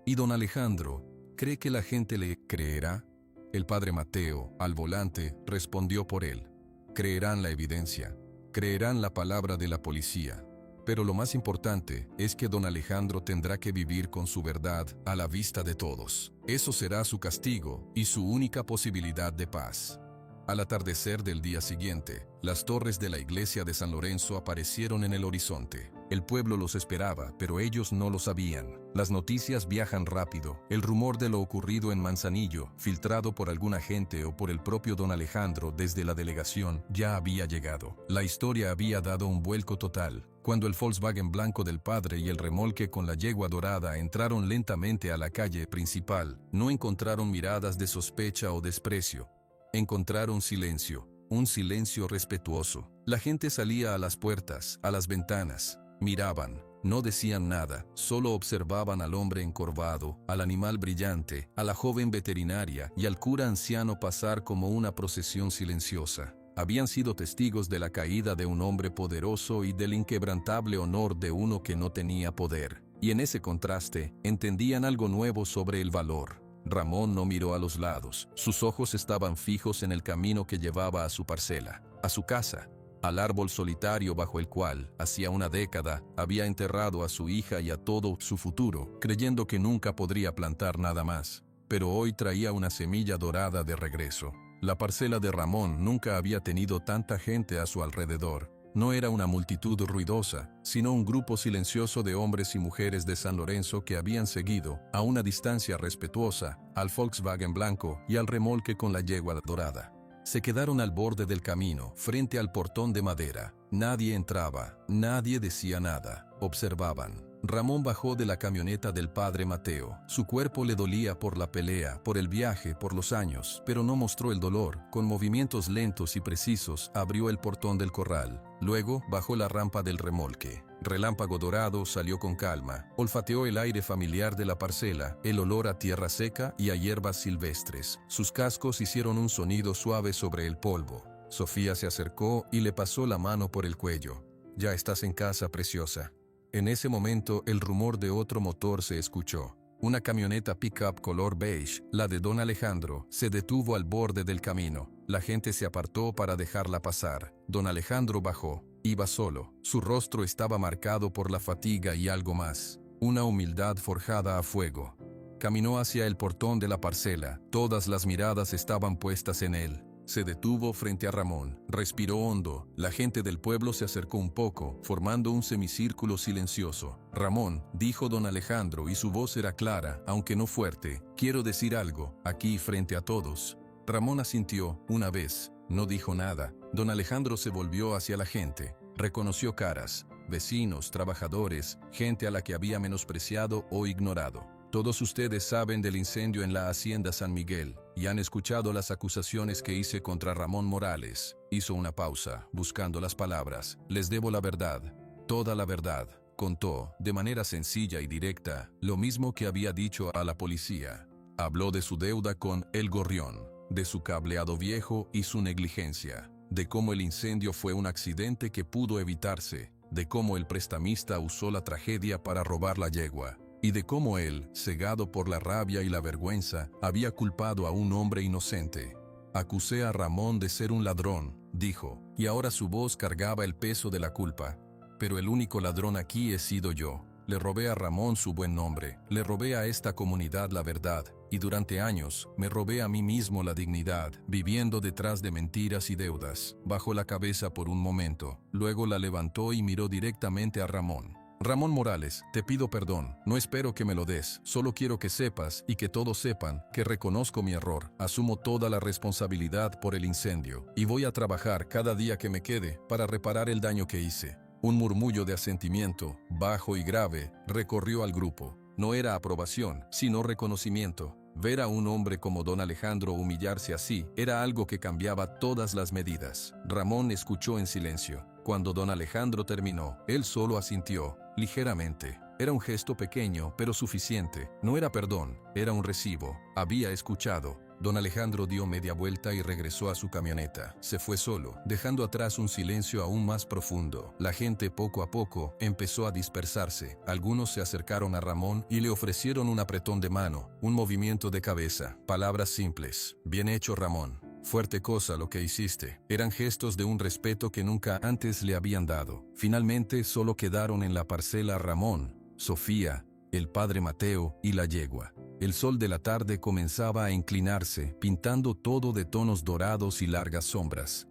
«¿Y don Alejandro, cree que la gente le creerá?» El padre Mateo, al volante, respondió por él. «Creerán la evidencia, creerán la palabra de la policía. Pero lo más importante es que don Alejandro tendrá que vivir con su verdad a la vista de todos. Eso será su castigo y su única posibilidad de paz». Al atardecer del día siguiente, las torres de la iglesia de San Lorenzo aparecieron en el horizonte. El pueblo los esperaba, pero ellos no lo sabían. Las noticias viajan rápido. El rumor de lo ocurrido en Manzanillo, filtrado por algún agente o por el propio don Alejandro desde la delegación, ya había llegado. La historia había dado un vuelco total. Cuando el Volkswagen blanco del padre y el remolque con la yegua dorada entraron lentamente a la calle principal, no encontraron miradas de sospecha o desprecio. Encontraron silencio, un silencio respetuoso. La gente salía a las puertas, a las ventanas, miraban, no decían nada, solo observaban al hombre encorvado, al animal brillante, a la joven veterinaria y al cura anciano pasar como una procesión silenciosa. Habían sido testigos de la caída de un hombre poderoso y del inquebrantable honor de uno que no tenía poder. Y en ese contraste, entendían algo nuevo sobre el valor. Ramón no miró a los lados. Sus ojos estaban fijos en el camino que llevaba a su parcela, a su casa, al árbol solitario bajo el cual, hacía una década, había enterrado a su hija y a todo su futuro, creyendo que nunca podría plantar nada más. Pero hoy traía una semilla dorada de regreso. La parcela de Ramón nunca había tenido tanta gente a su alrededor. No era una multitud ruidosa, sino un grupo silencioso de hombres y mujeres de San Lorenzo que habían seguido, a una distancia respetuosa, al Volkswagen blanco y al remolque con la yegua dorada. Se quedaron al borde del camino, frente al portón de madera. Nadie entraba, nadie decía nada, observaban. Ramón bajó de la camioneta del padre Mateo. Su cuerpo le dolía por la pelea, por el viaje, por los años, pero no mostró el dolor. Con movimientos lentos y precisos, abrió el portón del corral. Luego, bajó la rampa del remolque. Relámpago dorado salió con calma. Olfateó el aire familiar de la parcela, el olor a tierra seca y a hierbas silvestres. Sus cascos hicieron un sonido suave sobre el polvo. Sofía se acercó y le pasó la mano por el cuello. «Ya estás en casa, preciosa». En ese momento, el rumor de otro motor se escuchó. Una camioneta pick-up color beige, la de don Alejandro, se detuvo al borde del camino. La gente se apartó para dejarla pasar. Don Alejandro bajó. Iba solo. Su rostro estaba marcado por la fatiga y algo más. Una humildad forjada a fuego. Caminó hacia el portón de la parcela. Todas las miradas estaban puestas en él. Se detuvo frente a Ramón, respiró hondo. La gente del pueblo se acercó un poco, formando un semicírculo silencioso. «Ramón», dijo don Alejandro y su voz era clara, aunque no fuerte. «Quiero decir algo, aquí frente a todos». Ramón asintió, una vez. No dijo nada. Don Alejandro se volvió hacia la gente. Reconoció caras, vecinos, trabajadores, gente a la que había menospreciado o ignorado. «Todos ustedes saben del incendio en la hacienda San Miguel y han escuchado las acusaciones que hice contra Ramón Morales». Hizo una pausa, buscando las palabras. «Les debo la verdad, toda la verdad». Contó, de manera sencilla y directa, lo mismo que había dicho a la policía. Habló de su deuda con El Gorrión, de su cableado viejo y su negligencia, de cómo el incendio fue un accidente que pudo evitarse, de cómo el prestamista usó la tragedia para robar la yegua, y de cómo él, cegado por la rabia y la vergüenza, había culpado a un hombre inocente. «Acusé a Ramón de ser un ladrón», dijo, y ahora su voz cargaba el peso de la culpa. «Pero el único ladrón aquí he sido yo. Le robé a Ramón su buen nombre, le robé a esta comunidad la verdad, y durante años me robé a mí mismo la dignidad, viviendo detrás de mentiras y deudas». Bajó la cabeza por un momento, luego la levantó y miró directamente a Ramón. «Ramón Morales, te pido perdón, no espero que me lo des, solo quiero que sepas y que todos sepan que reconozco mi error, asumo toda la responsabilidad por el incendio, y voy a trabajar cada día que me quede para reparar el daño que hice». Un murmullo de asentimiento, bajo y grave, recorrió al grupo. No era aprobación, sino reconocimiento. Ver a un hombre como don Alejandro humillarse así era algo que cambiaba todas las medidas. Ramón escuchó en silencio. Cuando don Alejandro terminó, él solo asintió, ligeramente. Era un gesto pequeño, pero suficiente. No era perdón, era un recibo. Había escuchado. Don Alejandro dio media vuelta y regresó a su camioneta. Se fue solo, dejando atrás un silencio aún más profundo. La gente poco a poco empezó a dispersarse. Algunos se acercaron a Ramón y le ofrecieron un apretón de mano, un movimiento de cabeza, palabras simples. Bien hecho, Ramón. Fuerte cosa lo que hiciste. Eran gestos de un respeto que nunca antes le habían dado. Finalmente solo quedaron en la parcela Ramón, Sofía, el padre Mateo y la yegua. El sol de la tarde comenzaba a inclinarse, pintando todo de tonos dorados y largas sombras.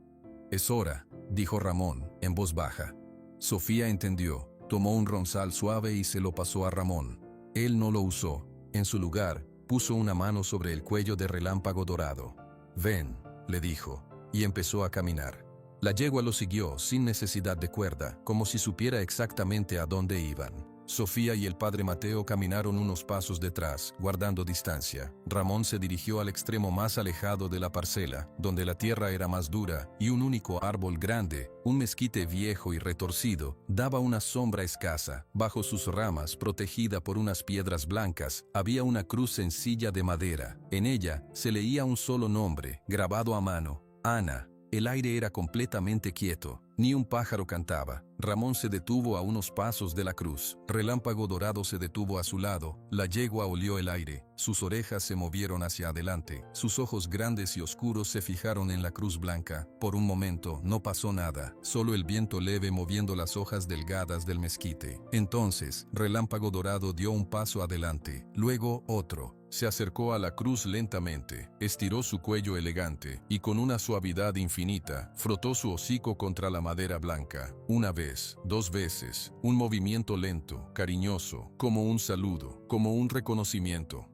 «Es hora», dijo Ramón, en voz baja. Sofía entendió, tomó un ronzal suave y se lo pasó a Ramón. Él no lo usó. En su lugar, puso una mano sobre el cuello de Relámpago Dorado. «Ven», le dijo, y empezó a caminar. La yegua lo siguió sin necesidad de cuerda, como si supiera exactamente a dónde iban. Sofía y el padre Mateo caminaron unos pasos detrás, guardando distancia. Ramón se dirigió al extremo más alejado de la parcela, donde la tierra era más dura, y un único árbol grande, un mezquite viejo y retorcido, daba una sombra escasa. Bajo sus ramas, protegida por unas piedras blancas, había una cruz sencilla de madera. En ella se leía un solo nombre, grabado a mano: Ana. El aire era completamente quieto. Ni un pájaro cantaba. Ramón se detuvo a unos pasos de la cruz. Relámpago Dorado se detuvo a su lado. La yegua olió el aire. Sus orejas se movieron hacia adelante. Sus ojos grandes y oscuros se fijaron en la cruz blanca. Por un momento no pasó nada, solo el viento leve moviendo las hojas delgadas del mezquite. Entonces, Relámpago Dorado dio un paso adelante, luego otro. Se acercó a la cruz lentamente, estiró su cuello elegante y con una suavidad infinita frotó su hocico contra la madera blanca. Una vez, dos veces, un movimiento lento, cariñoso, como un saludo, como un reconocimiento.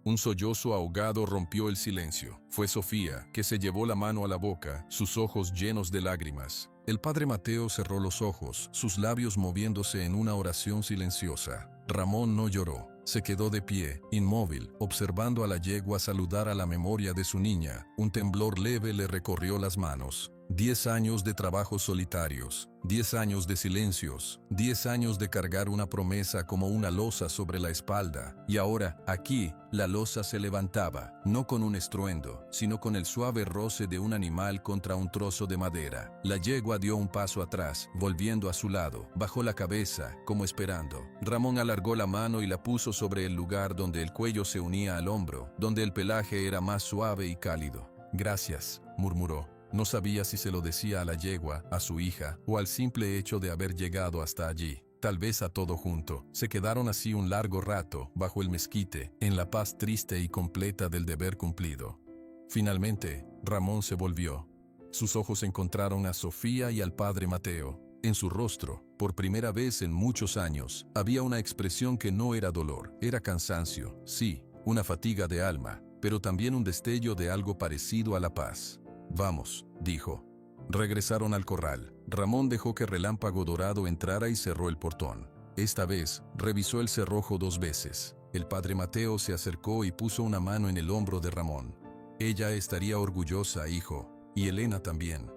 Un sollozo ahogado rompió el silencio. Fue Sofía, que se llevó la mano a la boca, sus ojos llenos de lágrimas. El padre Mateo cerró los ojos, sus labios moviéndose en una oración silenciosa. Ramón no lloró. Se quedó de pie, inmóvil, observando a la yegua saludar a la memoria de su niña. Un temblor leve le recorrió las manos. 10 años de trabajos solitarios, 10 años de silencios, 10 años de cargar una promesa como una losa sobre la espalda. Y ahora, aquí, la losa se levantaba, no con un estruendo, sino con el suave roce de un animal contra un trozo de madera. La yegua dio un paso atrás, volviendo a su lado, bajó la cabeza, como esperando. Ramón alargó la mano y la puso sobre el lugar donde el cuello se unía al hombro, donde el pelaje era más suave y cálido. «Gracias», murmuró. No sabía si se lo decía a la yegua, a su hija, o al simple hecho de haber llegado hasta allí. Tal vez a todo junto. Se quedaron así un largo rato, bajo el mezquite, en la paz triste y completa del deber cumplido. Finalmente, Ramón se volvió. Sus ojos encontraron a Sofía y al padre Mateo. En su rostro, por primera vez en muchos años, había una expresión que no era dolor, era cansancio, sí, una fatiga de alma, pero también un destello de algo parecido a la paz. «Vamos», dijo. Regresaron al corral. Ramón dejó que Relámpago Dorado entrara y cerró el portón. Esta vez, revisó el cerrojo 2 veces. El padre Mateo se acercó y puso una mano en el hombro de Ramón. «Ella estaría orgullosa, hijo, y Elena también».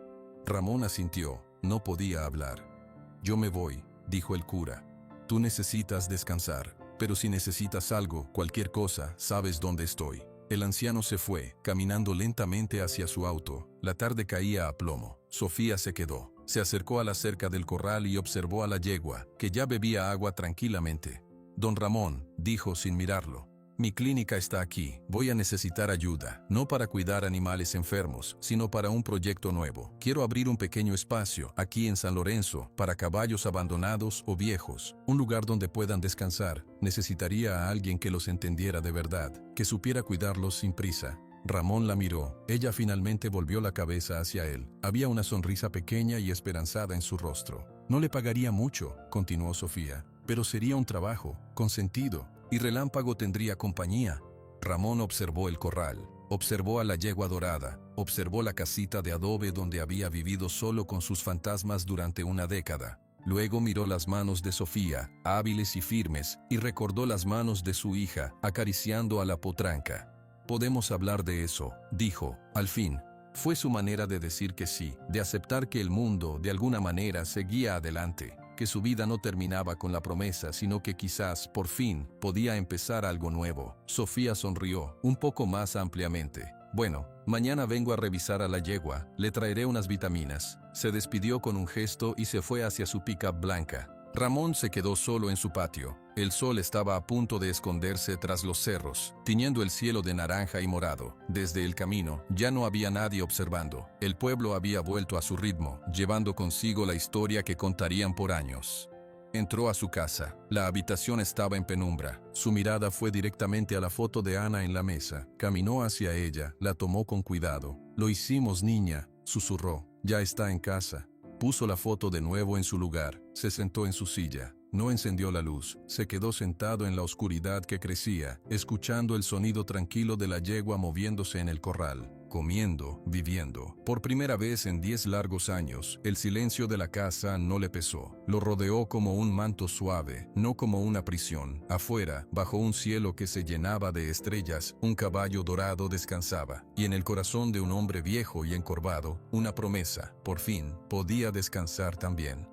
Ramón asintió. No podía hablar. «Yo me voy», dijo el cura. «Tú necesitas descansar, pero si necesitas algo, cualquier cosa, sabes dónde estoy». El anciano se fue, caminando lentamente hacia su auto. La tarde caía a plomo. Sofía se quedó. Se acercó a la cerca del corral y observó a la yegua, que ya bebía agua tranquilamente. «Don Ramón», dijo sin mirarlo, «mi clínica está aquí. Voy a necesitar ayuda, no para cuidar animales enfermos, sino para un proyecto nuevo. Quiero abrir un pequeño espacio, aquí en San Lorenzo, para caballos abandonados o viejos. Un lugar donde puedan descansar. Necesitaría a alguien que los entendiera de verdad, que supiera cuidarlos sin prisa». Ramón la miró. Ella finalmente volvió la cabeza hacia él. Había una sonrisa pequeña y esperanzada en su rostro. «No le pagaría mucho», continuó Sofía, «pero sería un trabajo, con sentido. Y Relámpago tendría compañía». Ramón observó el corral, observó a la yegua dorada, observó la casita de adobe donde había vivido solo con sus fantasmas durante una década. Luego miró las manos de Sofía, hábiles y firmes, y recordó las manos de su hija, acariciando a la potranca. «Podemos hablar de eso», dijo, al fin. Fue su manera de decir que sí, de aceptar que el mundo, de alguna manera, seguía adelante. que su vida no terminaba con la promesa, sino que quizás, por fin, podía empezar algo nuevo. Sofía sonrió, un poco más ampliamente. Bueno, mañana vengo a revisar a la yegua, le traeré unas vitaminas. Se despidió con un gesto y se fue hacia su pickup blanca. Ramón se quedó solo en su patio. El sol estaba a punto de esconderse tras los cerros, tiñendo el cielo de naranja y morado. Desde el camino, ya no había nadie observando. El pueblo había vuelto a su ritmo, llevando consigo la historia que contarían por años. Entró a su casa. La habitación estaba en penumbra. Su mirada fue directamente a la foto de Ana en la mesa. Caminó hacia ella, la tomó con cuidado. «Lo hicimos, niña», susurró. «Ya está en casa». Puso la foto de nuevo en su lugar, se sentó en su silla. No encendió la luz, se quedó sentado en la oscuridad que crecía, escuchando el sonido tranquilo de la yegua moviéndose en el corral, comiendo, viviendo. Por primera vez en 10 largos años, el silencio de la casa no le pesó. Lo rodeó como un manto suave, no como una prisión. Afuera, bajo un cielo que se llenaba de estrellas, un caballo dorado descansaba. Y en el corazón de un hombre viejo y encorvado, una promesa, por fin, podía descansar también.